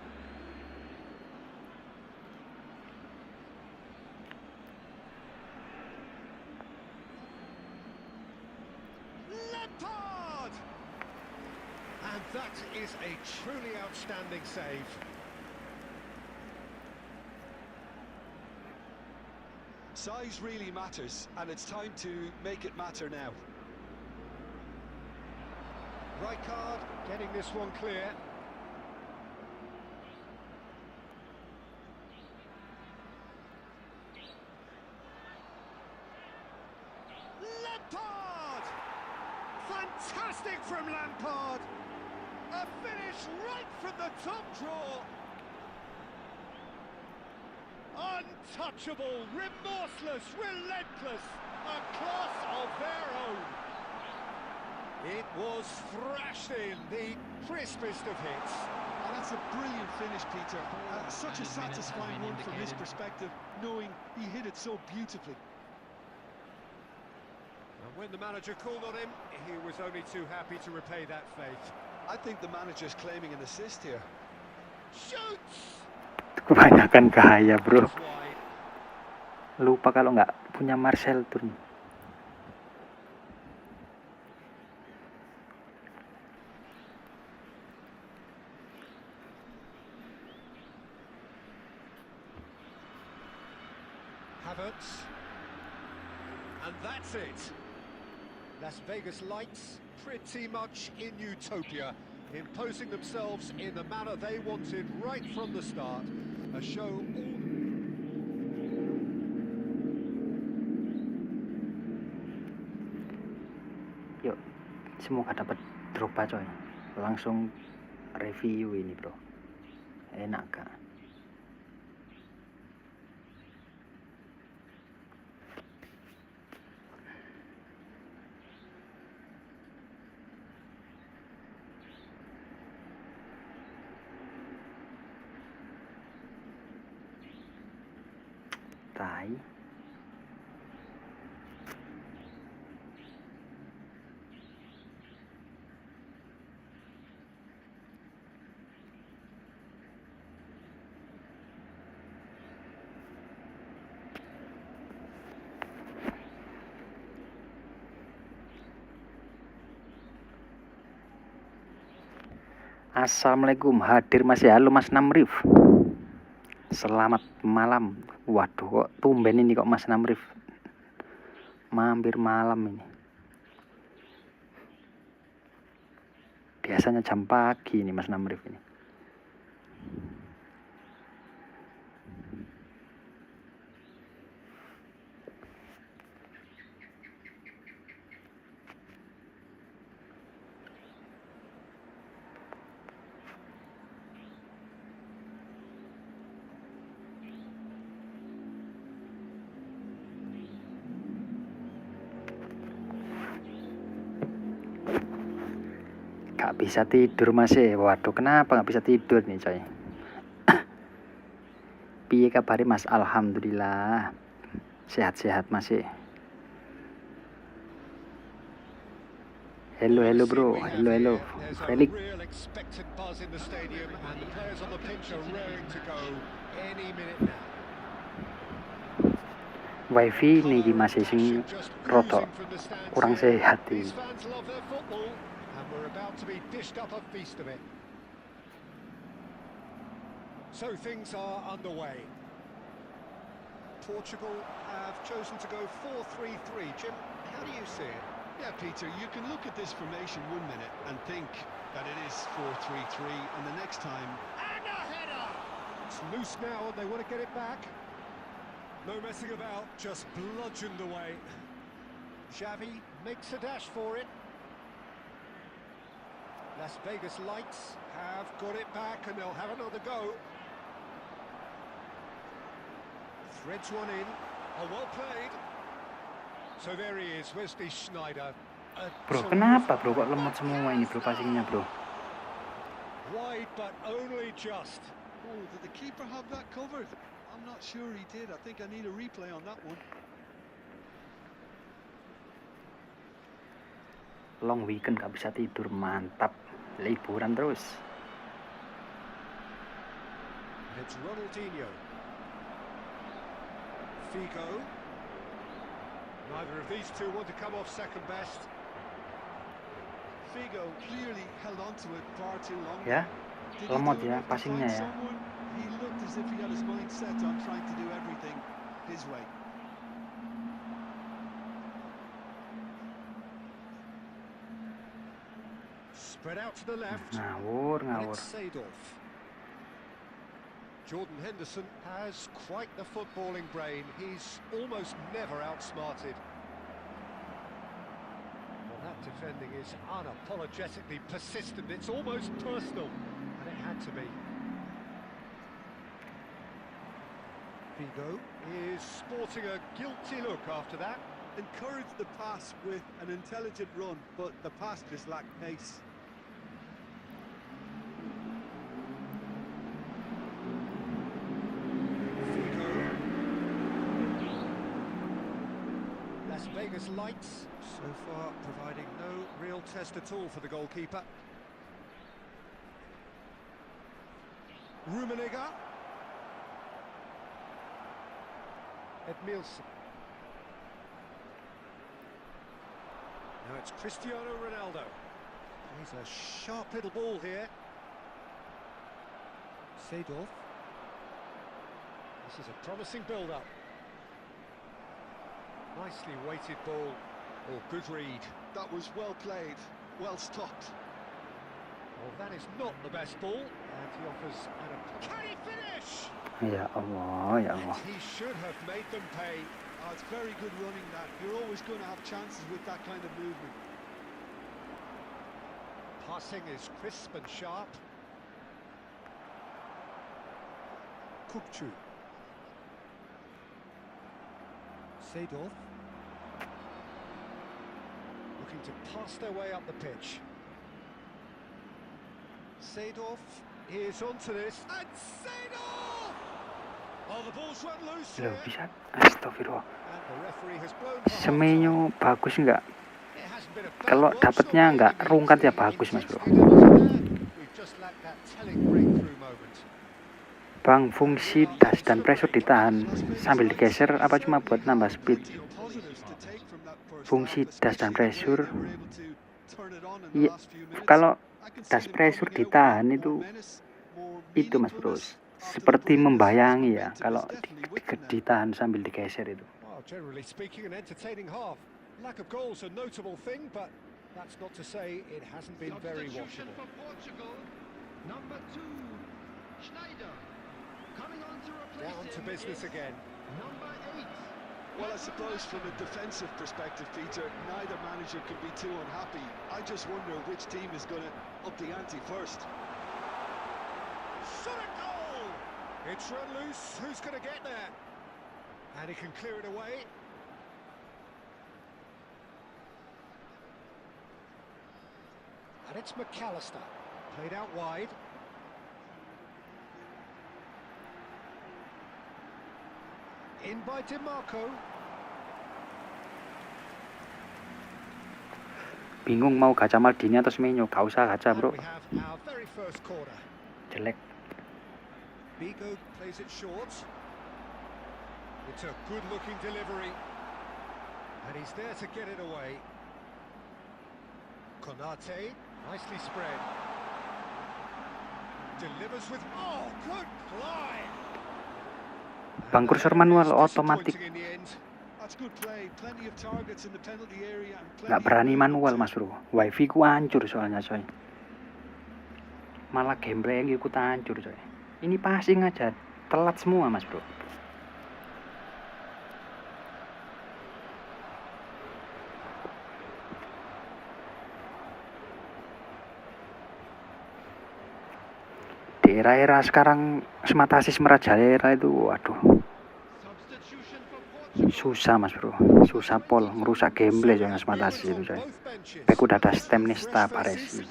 Lampard! And that is a truly outstanding save. Size really matters, and it's time to make it matter now. Rijkaard getting this one clear. Lampard! Fantastic from Lampard! A finish right from the top draw. Untouchable, remorseless, relentless, a class of their own. It was thrashed in, the crispest of hits. And that's a brilliant finish, Peter. Such a satisfying one from his perspective, knowing he hit it so beautifully. And when the manager called on him, he was only too happy to repay that faith. I think the manager's claiming an assist here. Shoots! Kebanyakan gaya, bro. It's wide. Lupa kalau nggak punya Marcel turn. Havertz. And that's it. Las Vegas Lights pretty much in utopia, imposing themselves in the manner they wanted right from the start. A show all... Yuk, semoga dapat drop coy. Langsung review ini, bro. Enak gak? Tai. Assalamualaikum, hadir masih halo Mas Namrif. Selamat malam. Waduh, kok tumben ini kok Mas Namrif mampir malam ini. Biasanya jam pagi ini Mas Namrif ini. Gak bisa tidur masih. Waduh, kenapa gak bisa tidur nih coy? Piye kabari Mas? Alhamdulillah sehat-sehat masih. Hello bro, hello There's a Felix. real expected buzz in the stadium, and the players on the pitch are raring to go any minute now. Wifi niki Colour and masih sing passion just rada oozing from the stands kurang here. sehat These iki. fans love their football, and we're about to be dished up a feast of it. So things are underway. Portugal have chosen to go 4-3-3. Jim, how do you see it? Yeah, Peter, you can look at this formation 1 minute and think that it is 4-3-3, and the next time... And a header! It's loose now, and they want to get it back. No messing about, just bludgeoned away. Xavi makes a dash for it. Las Vegas Lights have got it back, and they'll have another go. Threads one in. Oh, well played. So there he is, Wesley Sneijder. Bro, kenapa bro kok lemot semua ini bro passingnya bro? Wide, but only just. Oh, did the keeper have that covered? I'm not sure he did. I think I need a replay on that one. Long weekend gak bisa tidur, mantap. Liburan terus. It's Ronaldinho. Figo. Neither of these two want to come off second best. Figo clearly held on to it far too long. Ya, Did he lemot do ya enough to passingnya find ya. someone? He looked as if he had his mind set on trying to do everything his way. Spread out to the left. Ngawur. It's Seedorf. Jordan Henderson has quite the footballing brain. He's almost never outsmarted. Well, that defending is unapologetically persistent. It's almost personal, and it had to be. Figo is sporting a guilty look after that. Encouraged the pass with an intelligent run, but the pass just lacked pace. Las Vegas Lights, so far providing no real test at all for the goalkeeper. Rummenigge. Edmilson. Now it's Cristiano Ronaldo. He's a sharp little ball here. Seedorf. This is a promising build-up. Nicely weighted ball. Oh, good read. That was well played, well stopped. Well, that is not the best ball, and he offers an... Can he finish? Ya Allah, ya Allah. And he should have made them pay. Oh, it's very good running that. You're always going to have chances with that kind of movement. Passing is crisp and sharp. Kukçu. Seedorf. Looking to pass their way up the pitch. Seedorf is onto this. And Seedorf! Oh, the ball's run loose Loh, here. bisa astagfirullah. And the referee has blown for half-time. Semenyo bagus nggak? It hasn't been a bad Kalau watch, dapatnya not nggak really. rungkat ya The bagus mas bro. intensity levels are there. We've just lacked that telling breakthrough moment. Bang, fungsi das dan pressure ditahan sambil digeser apa cuma buat nambah speed? Fungsi das dan pressure, iya, kalau das pressure ditahan itu mas bro, seperti membayangi ya kalau ditahan sambil digeser itu. Well, generally speaking, an entertaining half. Lack of goals a notable thing, but that's not to say it hasn't been very Substitution watchable. for Portugal, number 2, Sneijder. Coming on to replace Down to him business is again. number 8. Well, I suppose from a defensive perspective, Peter, neither manager can be too unhappy. I just wonder which team is going to up the ante first. Shot a goal! It's run loose. Who's going to get there? And he can clear it away. And it's McAllister. Played out wide. In by DeMarco. Bingung mau gacha Maldini atau Semenyo. Gak usah gacha, bro. We have our very first corner. Jelek. Bigo plays it short. It's a good-looking delivery. And he's there to get it away. Konate, nicely spread. Delivers with, oh, good fly. Bang kursor manual otomatis. Nggak berani manual, mas bro. Wifi ku hancur soalnya, coy. Malah gameplay yang ikut hancur, coy. Ini passing aja telat semua, mas bro. Di era-era sekarang smart assist merajalela itu, waduh, susah mas bro, susah pol, merusak gameplay soalnya smart assist itu, coy. Back udah ada stem nista paresi,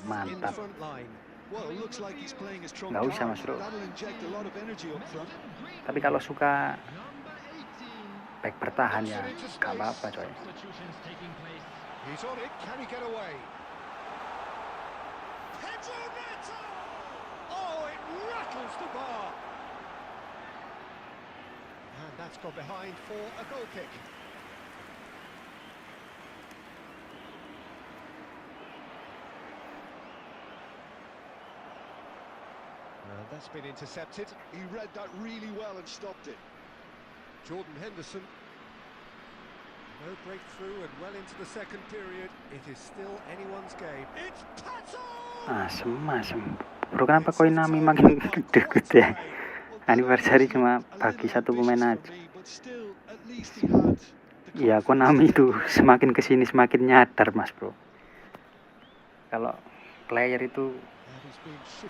mantap. Nggak usah mas bro, tapi kalau suka back bertahan ya gak apa-apa, coy. The bar. And that's gone behind for a goal kick. And that's been intercepted. He read that really well and stopped it. Jordan Henderson. No breakthrough and well into the second period. It is still anyone's game. It's Pato! Asem. Bro, kenapa Koinami makin gede-gede ya? Anniversary cuma bagi satu pemain aja. Ya, Konami itu semakin kesini semakin nyadar, mas bro. Kalau player itu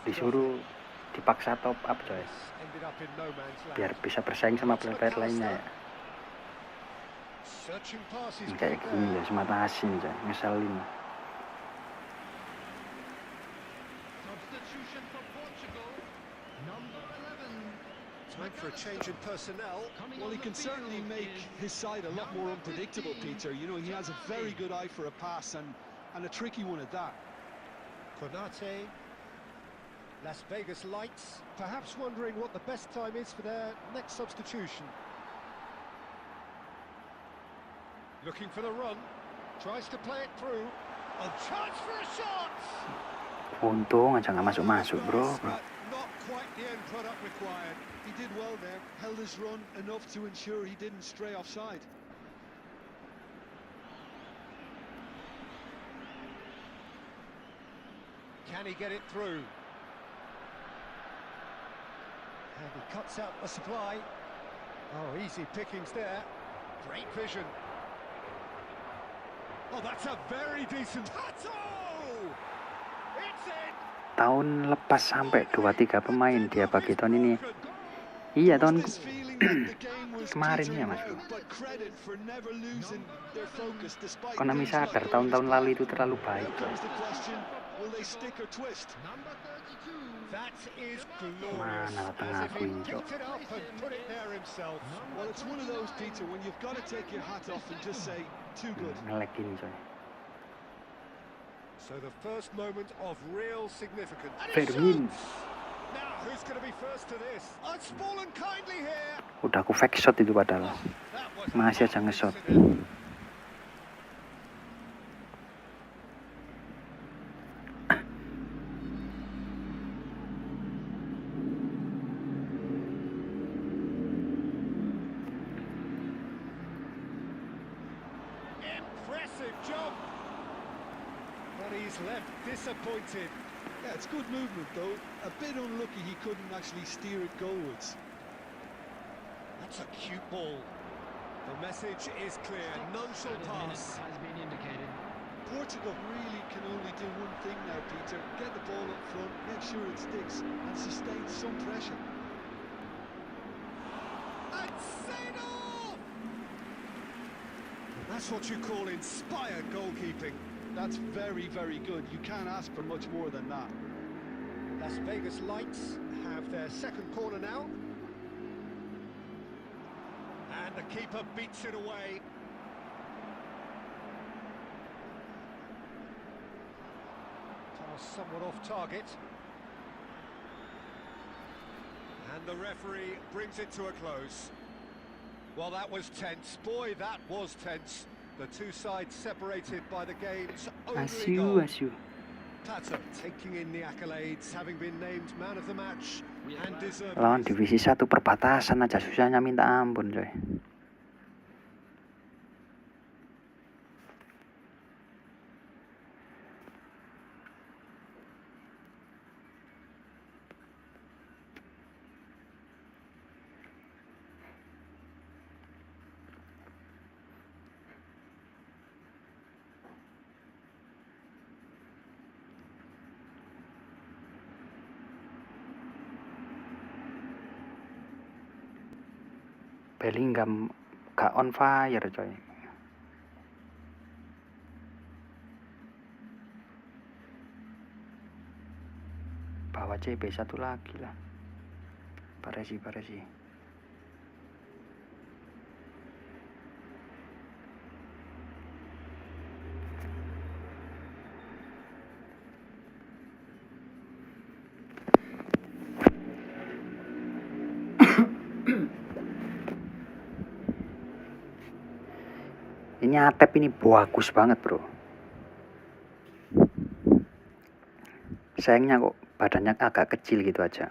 disuruh dipaksa top up, coy. Biar bisa bersaing sama player lainnya ya. Kayak gini ya, semata asin, coy. Ngeselin. For a change in personnel. Well, he can certainly make his side a lot more unpredictable, Peter. You know, he has a very good eye for a pass and a tricky one at that. Konate, Las Vegas Lights, perhaps wondering what the best time is for their next substitution. Looking for the run, tries to play it through. A chance for a shot. Untung aja nggak masuk-masuk, bro. Not quite the end product required. He did well there, held his run enough to ensure he didn't stray offside. Can he get it through? And he cuts out the supply. Oh, easy pickings there. Great vision. Oh, that's a very decent... Pato! It's in! Tahun lepas sampai 2-3 pemain dia bagi tahun ini. Iya, tahun kemarin ya, mas bro. Konami sadar tahun-tahun lalu itu terlalu baik, coy. Mana tengah aku ini, coy. Ngelek ini, coy. So the first moment of real significance. Fermin. Now who's going to be first to this? It's fallen kindly here. Udah aku fake shot itu padahal. Masih aja nge-shot. Impressive job. But he's left disappointed. Yeah, it's good movement though. A bit unlucky he couldn't actually steer it goalwards. That's a cute ball. The message is clear. None shall pass. Portugal really can only do one thing now, Peter. Get the ball up front, make sure it sticks, and sustain some pressure. And Seno! That's what you call inspired goalkeeping. That's very, very good. You can't ask for much more than that. Las Vegas Lights have their second corner now. And the keeper beats it away. Somewhat off target. And the referee brings it to a close. Well, that was tense. Boy, that was tense. The two sides separated by the game's only goal. Asu. Tata taking in the accolades, having been named man of the match and deserving. Lawan divisi 1 perbatasan aja susahnya minta ampun, coy. Bellingham gak on fire, coy. Bawa CB 1 lagi lah. Paresi. Ini Atep ini bagus banget, bro. Sayangnya kok badannya agak kecil gitu aja.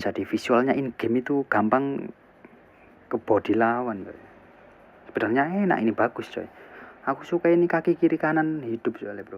Jadi visualnya in game itu gampang ke body lawan, coy. Sebenarnya enak, ini bagus, coy. Aku suka ini kaki kiri kanan hidup soalnya, bro.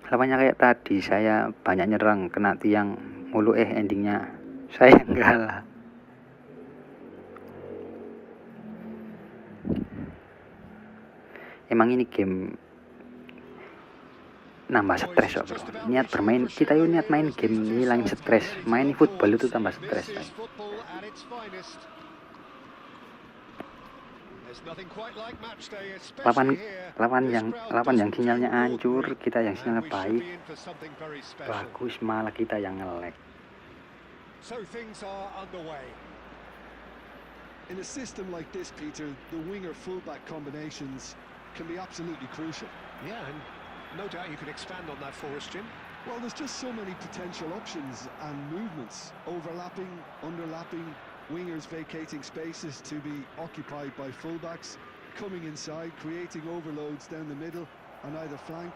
Lawannya kayak tadi, saya banyak nyerang, kena tiang mulu, endingnya saya kalah. Emang ini game nambah stres, bro. Niat bermain, kita yuk niat main game ngilangin stres. Main football itu tambah stres, coy. Lawan yang sinyalnya hancur, kita yang sinyalnya baik. Bagus, malah kita yang nge-lag. In a system like this, Peter, the winger fullback combinations can be absolutely crucial. Yeah, and no doubt you can expand on that for us, Jim. Well, there's just so many potential options and movements, overlapping, underlapping, wingers vacating spaces to be occupied by fullbacks, coming inside, creating overloads down the middle on either flank.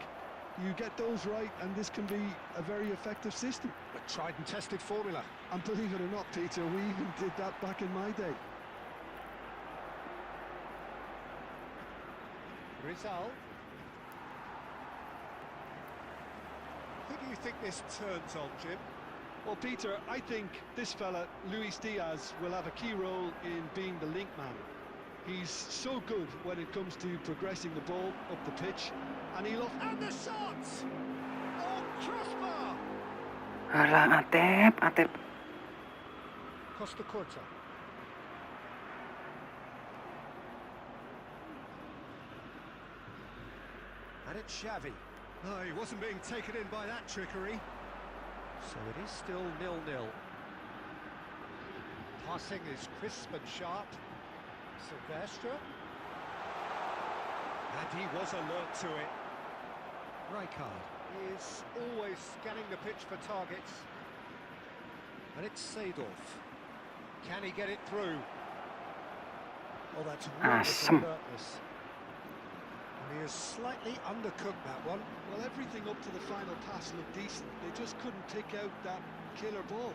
You get those right, and this can be a very effective system. A tried and tested formula. And believe it or not, Peter, we even did that back in my day. Rizal. Who do you think this turns on, Jim? Well, Peter, I think this fella, Luis Diaz, will have a key role in being the link man. He's so good when it comes to progressing the ball up the pitch, and he'll... And the shots! Oh, crossbar! Alah, Atep. Costa Curta. And it's Xavi. No, he wasn't being taken in by that trickery. So it is still 0-0. Passing is crisp and sharp. Silvestre. And he was alert to it. Rijkaard is always scanning the pitch for targets. And it's Seedorf. Can he get it through? Oh, that's wonderful alertness. He has slightly undercooked that one. Well, everything up to the final pass looked decent. They just couldn't pick out that killer ball.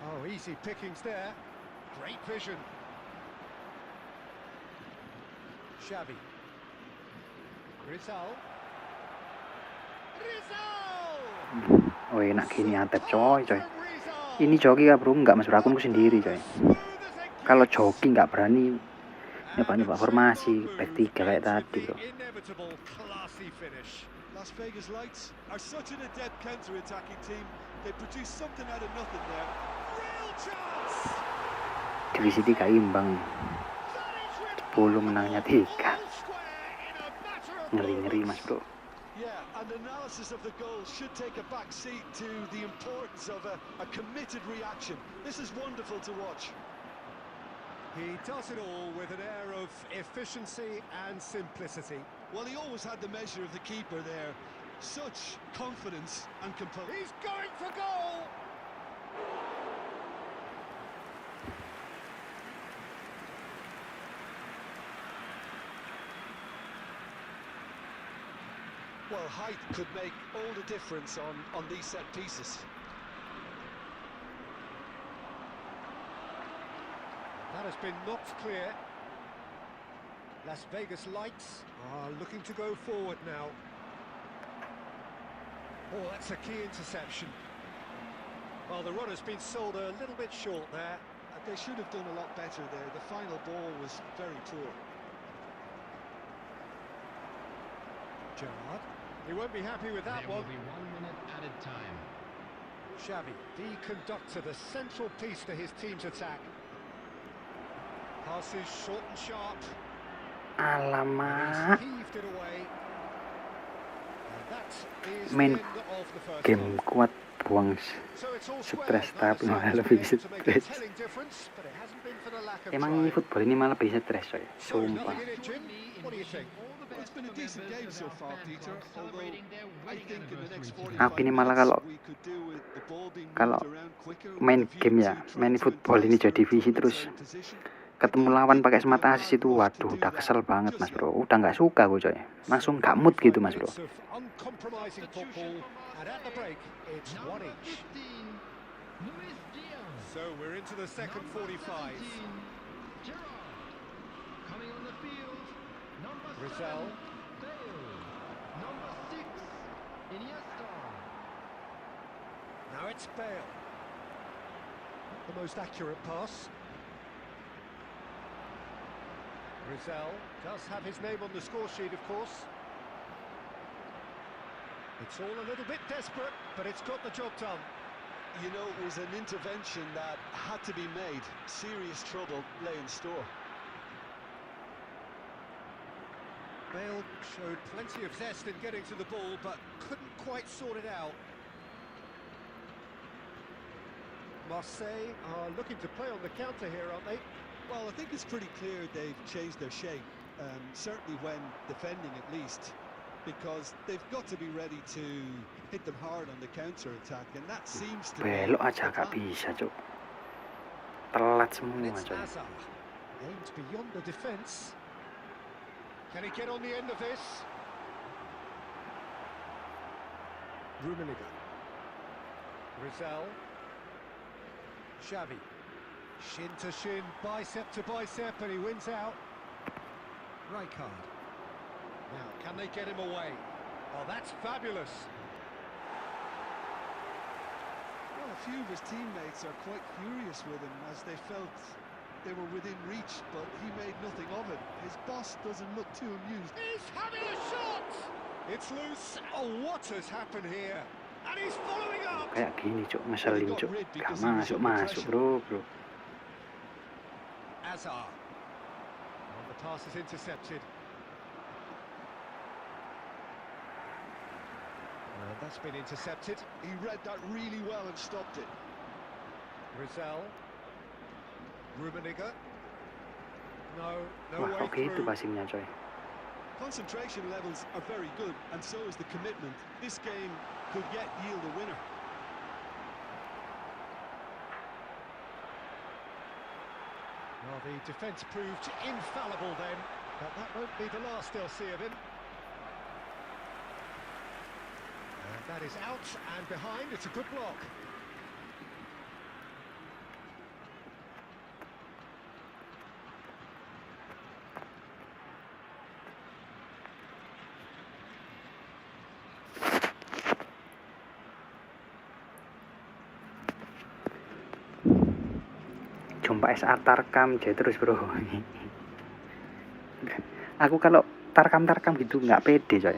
Oh, easy pickings there. Great vision. Xavi. Rizal. Oh enak gini atep coy. Ini joki ya bro, nggak masuk akunku sendiri coy. Kalau joki nggak berani nyoba formasi back 3 kayak tadi bro. Las Vegas Lights are such an adept counter-attacking team. They produce something out of nothing there. Real chance. Divisi 3 imbang. 10 menangnya 3. Ngeri mas bro. Yeah, and analysis of the goal should take a back seat to the importance of a committed reaction. This is wonderful to watch. He does it all with an air of efficiency and simplicity. Well, he always had the measure of the keeper there. Such confidence and composure. He's going for goal! Well, height could make all the difference on these set pieces. That has been knocked clear. Las Vegas Lights are looking to go forward now. Oh, that's a key interception. Well, the run has been sold a little bit short there. They should have done a lot better there. The final ball was very poor. Gerrard. He won't be happy with that There one. will be 1 minute added time. Xavi, the conductor, the central piece to his team's attack. Passes short and sharp. Alamak. He's heaved it away. And that is the Main end of the first game half. kuat buang So it's all stres square. tapi malah Neither lebih side's been able to make a stres. telling difference, but it hasn't been for the lack of Emang trying. football ini malah lebih stres coy. So there's Sumpah. nothing in it, Jim. What do you think? Well, it's been a decent game so far, Peter. Although I think in the next 45 Aku ini malah kalau we could do with the ball being kalau moved around quicker. main game ya, main football ini jadi divisi terus ketemu lawan pakai semata asis itu, waduh udah kesel banget mas bro, udah nggak suka gue coy, langsung nggak mood gitu mas bro. Minutes of uncompromising football, and at the break, it's one each. So we're into the second 45. Coming on the field, number Rizal. 7, Bale. Number 6, Iniesta. Now it's Bale. Not the most accurate pass. Rizal does have his name on the score sheet, of course. It's all a little bit desperate, but it's got the job done. You know, it was an intervention that had to be made. Serious trouble lay in store. Bale showed plenty of zest in getting to the ball, but couldn't quite sort it out. Marseille are looking to play on the counter here, aren't they? Well, I think it's pretty clear they've changed their shape, certainly when defending at least, because they've got to be ready to hit them hard on the counter-attack, and that seems to be Belok aja the gak plan. bisa cok, telat And semua it's coy. Azar. Aimed beyond the defence. Can he get on the end of this? Rummenigge. Rizal. Xavi. Shin to shin, bicep to bicep, and he wins out. Rijkaard. Now, can they get him away? Oh, that's fabulous. Well, a few of his teammates are quite furious with him as they felt they were within reach, but he made nothing of it. His boss doesn't look too amused. He's having a shot! It's loose. Oh, what has happened here? And he's following up! Kayak gini cok, ngeselin cok, gak masuk bro. Azar. And the pass is intercepted. And that's been intercepted. He read that really well and stopped it. Rizal. Rummenigge. No Wah way kok gitu through. passingnya coy. Concentration levels are very good, and so is the commitment. This game could yet yield a winner. Well, The defence proved infallible then, but that won't be the last they'll see of him. And that is out and behind. It's a good block. Jumpa SR tarkam jadi terus bro. Aku kalau tarkam gitu nggak pede coy,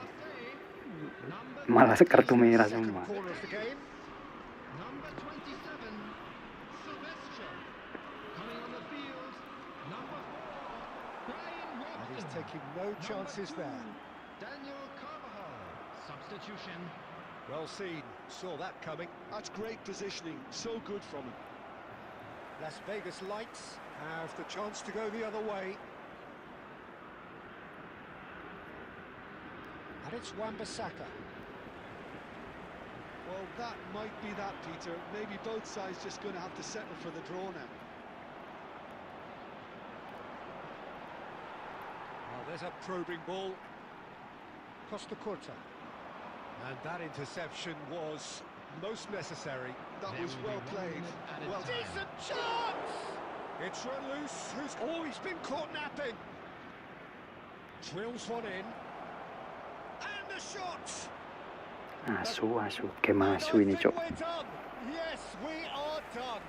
malah kartu merah semua. He's taking no chances there. Substitution. Well seen, saw that coming. That's great positioning, so good from him. Las Vegas Lights have the chance to go the other way. And it's Wan-Bissaka. Well, that might be that, Peter. Maybe both sides just going to have to settle for the draw now. Well, there's a probing ball. Costa Curta. And that interception was most necessary. That was well played. Well, Decent chance! It's run loose. He's been caught napping. Drills one in. And the shot! Asu, game asu ini cok. We're done. Yes, we are done.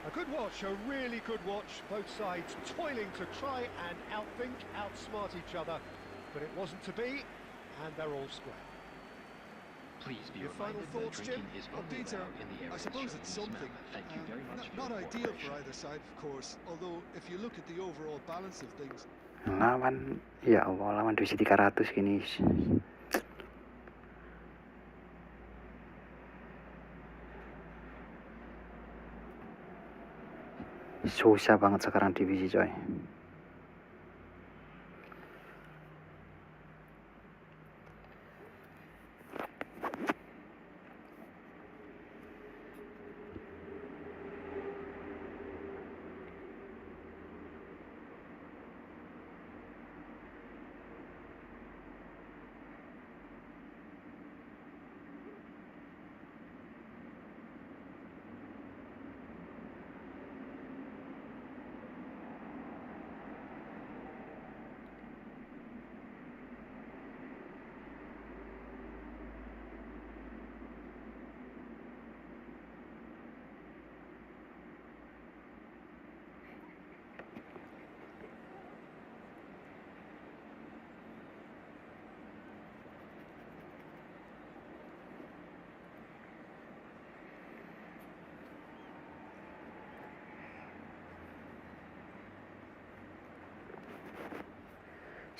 A good watch, a really good watch. Both sides toiling to try and outthink, outsmart each other. But it wasn't to be, and they're all square. Please be Your final reminded that thoughts, Jim? drinking is Well, only Peter, allowed in the area I suppose shown it's in this something. map. Thank you very much for Not your ideal for cooperation. either side, of course. Although, if you look at the overall balance of things, Lawan, ya Allah, lawan 2300 gini. Susah banget sekarang divisi coy.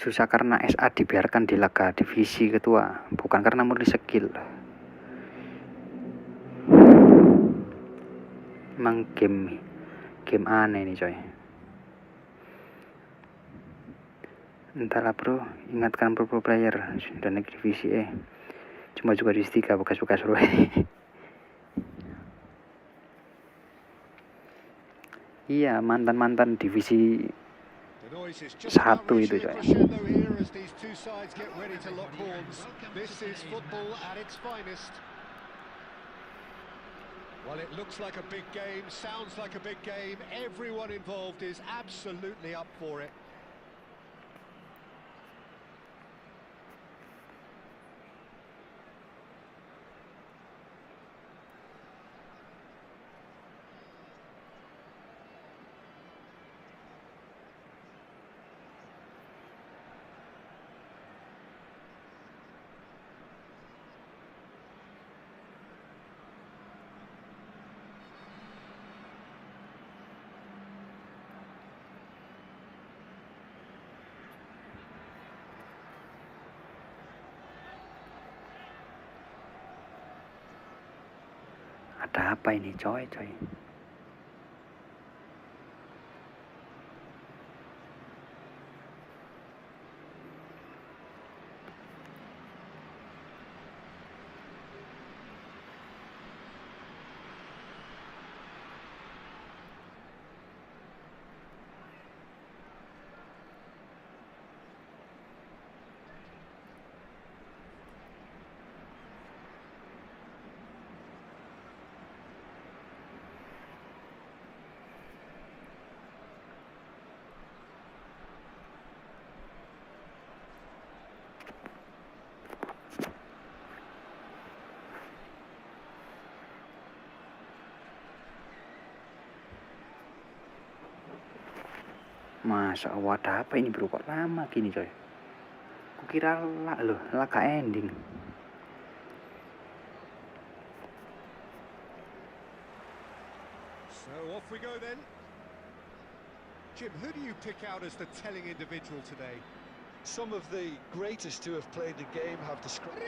Susah karena SA dibiarkan di laga divisi ketua, bukan karena murni skill. Emang game aneh nih coy. Entahlah bro, ingatkan pro player dan naik divisi cuma juga di 3 bekas-bekas bro. Iya, mantan divisi The noise is just about satu itu reaching a coy. crescendo here as these two sides get ready to lock horns. This is football at its finest. Well, it looks like a big game, sounds like a big game. Everyone involved is absolutely up for it. Ada apa ini coy? Masa Allah, ada apa ini bro, kok lama gini coy? Kukira laga ending. So off we go then. Jim, who do you pick out as the telling individual today? Some of the greatest to have played the game have described.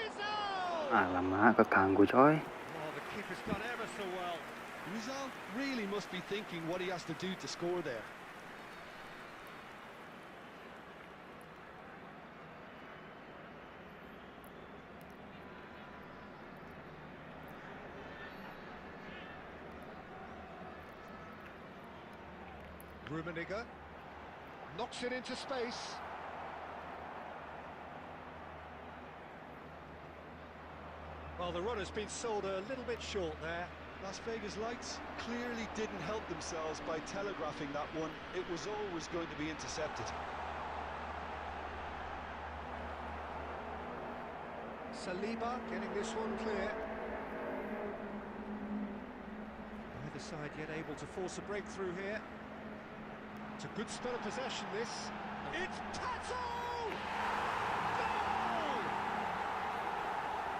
Alamak, keganggu coy. Oh, the keeper's done ever so well. Rizal really must be thinking what he has to do to score there. Rummenigge knocks it into space. Well, the run has been sold a little bit short there. Las Vegas Lights clearly didn't help themselves by telegraphing that one. It was always going to be intercepted. Saliba getting this one clear. Neither side yet able to force a breakthrough here. It's a good spell of possession, this. It's Tato! Goal!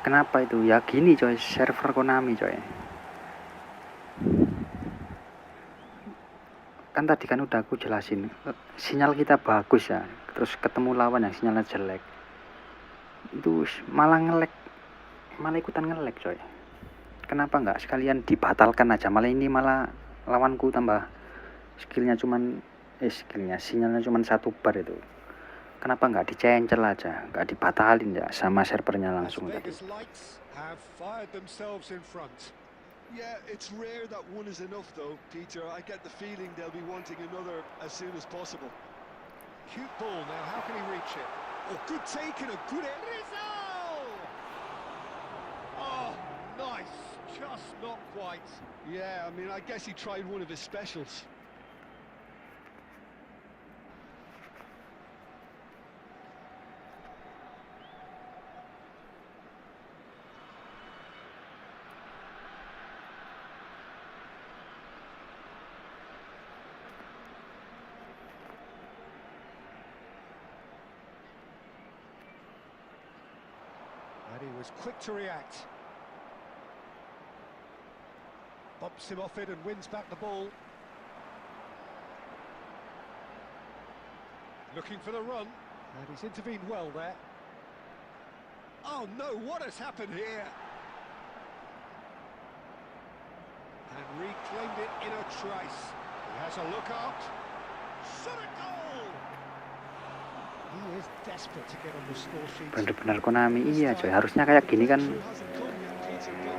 Kenapa itu? Ya gini coy, server Konami coy. Kan tadi kan udah aku jelasin, sinyal kita bagus ya, terus ketemu lawan yang sinyalnya jelek, itu malah ngelek, malah ikutan ngelek coy. Kenapa nggak sekalian dibatalkan aja? Malah ini malah lawanku tambah sinyalnya cuman 1 bar itu. Kenapa nggak dicencel aja, nggak dibatalin ya sama servernya langsung tadi. Vegas Lights have fired themselves in front. Yeah, it's rare that one is enough though, Peter. I get the feeling they'll be wanting another as soon as possible. Cute ball now, how can he reach it? Oh, good take and a good air. Rizal! Oh, nice, just not quite. Yeah, I mean, I guess he tried one of his specials. And he was quick to react. Bumps him off it and wins back the ball. Looking for the run, and he's intervened well there. Oh no, what has happened here? And reclaimed it in a trice. He has a look out. Shot a goal! He is desperate to get on the score sheet. Bener-bener Konami, iya coy, harusnya kayak gini kan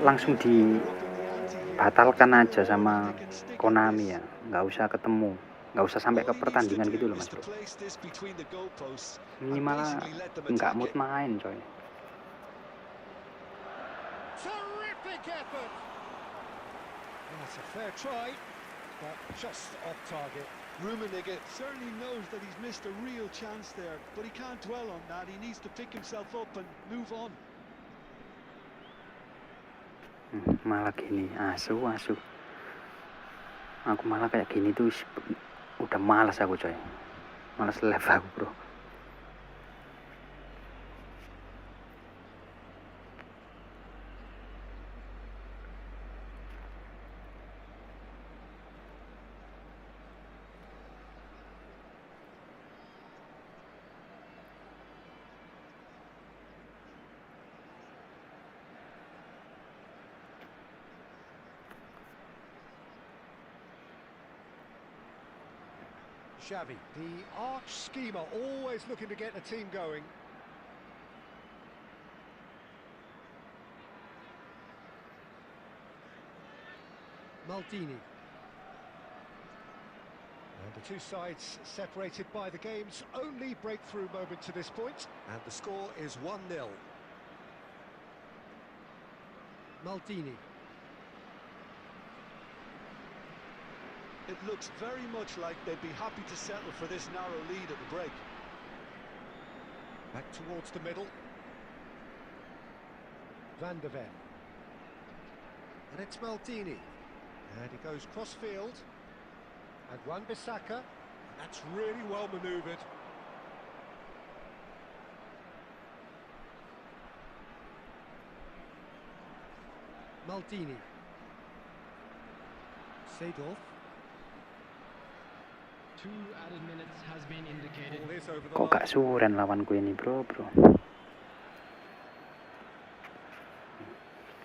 langsung dibatalkan aja sama Konami ya, nggak usah ketemu, nggak usah sampai ke pertandingan gitu loh mas bro. Ini malah nggak mood main coy. Terrific effort. That's a fair try, but just off target. Rummenigge certainly knows that he's missed a real chance there, but he can't dwell on that. He needs to pick himself up and move on. Malah gini, asu. Aku malah kayak gini tuh udah malas aku coy. Malas live aku bro. Xavi, the arch schemer, always looking to get the team going. Maldini. And the two sides separated by the game's only breakthrough moment to this point. And the score is 1-0. Maldini. It looks very much like they'd be happy to settle for this narrow lead at the break. Back towards the middle. Van der Ven. And it's Maldini. And he goes cross-field. And Wan-Bissaka. That's really well manoeuvred. Maldini. Seedorf. 2 added minutes has been indicated. Ball is over the Kok gak line. suren lawanku ini, bro.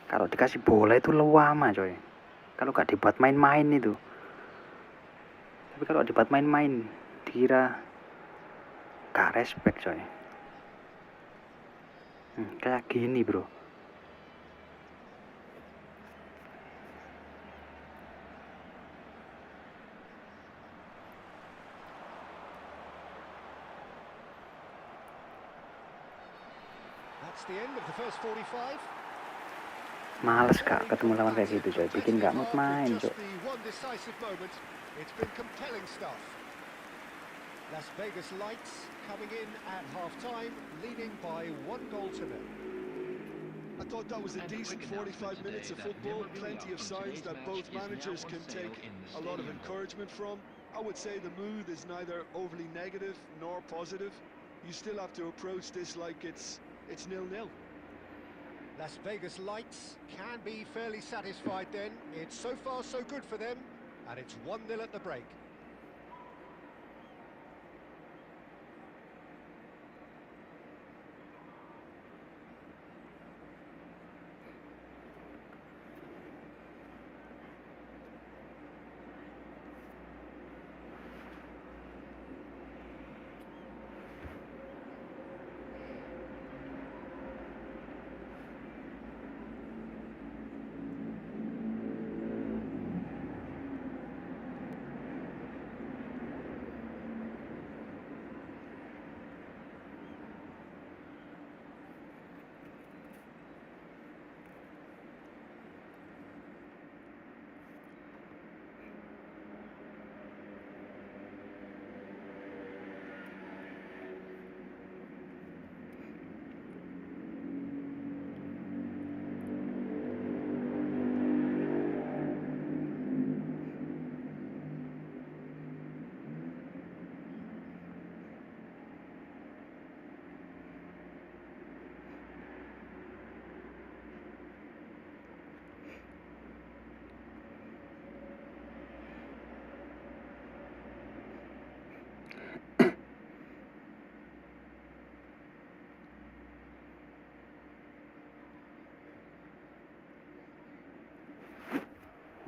Kalau dikasih bola itu lama, coy. Kalau gak dibuat main-main itu. Tapi kalau dibuat main-main, dikira gak respect, coy. Kayak gini, bro. That's the end of the first 45. Males gak ketemu lawan kayak gitu, coy. Bikin gak mood main, coy. Just the one decisive moment. It's been compelling stuff. Las Vegas Lights coming in at half-time, leading by 1-0. I thought that was a decent 45 minutes of football, plenty of signs that both managers can take a lot of encouragement from. I would say the mood is neither overly negative nor positive. You still have to approach this like it's 0-0. Las Vegas Lights can be fairly satisfied then. It's so far so good for them, and it's 1-0 at the break.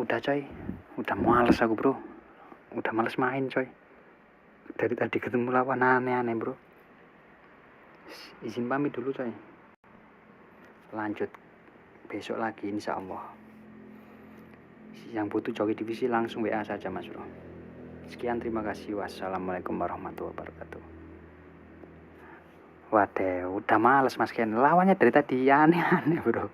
Udah, coy. Udah males aku, bro. Udah males main, coy. Dari tadi ketemu lawan aneh-aneh, bro. Izin pamit dulu, coy. Lanjut besok lagi, insya Allah. Yang butuh joki divisi langsung WA saja, Mas, bro. Sekian, terima kasih. Wassalamualaikum warahmatullahi wabarakatuh. Waduh, udah males, Mas Ken. Lawannya dari tadi aneh-aneh, bro.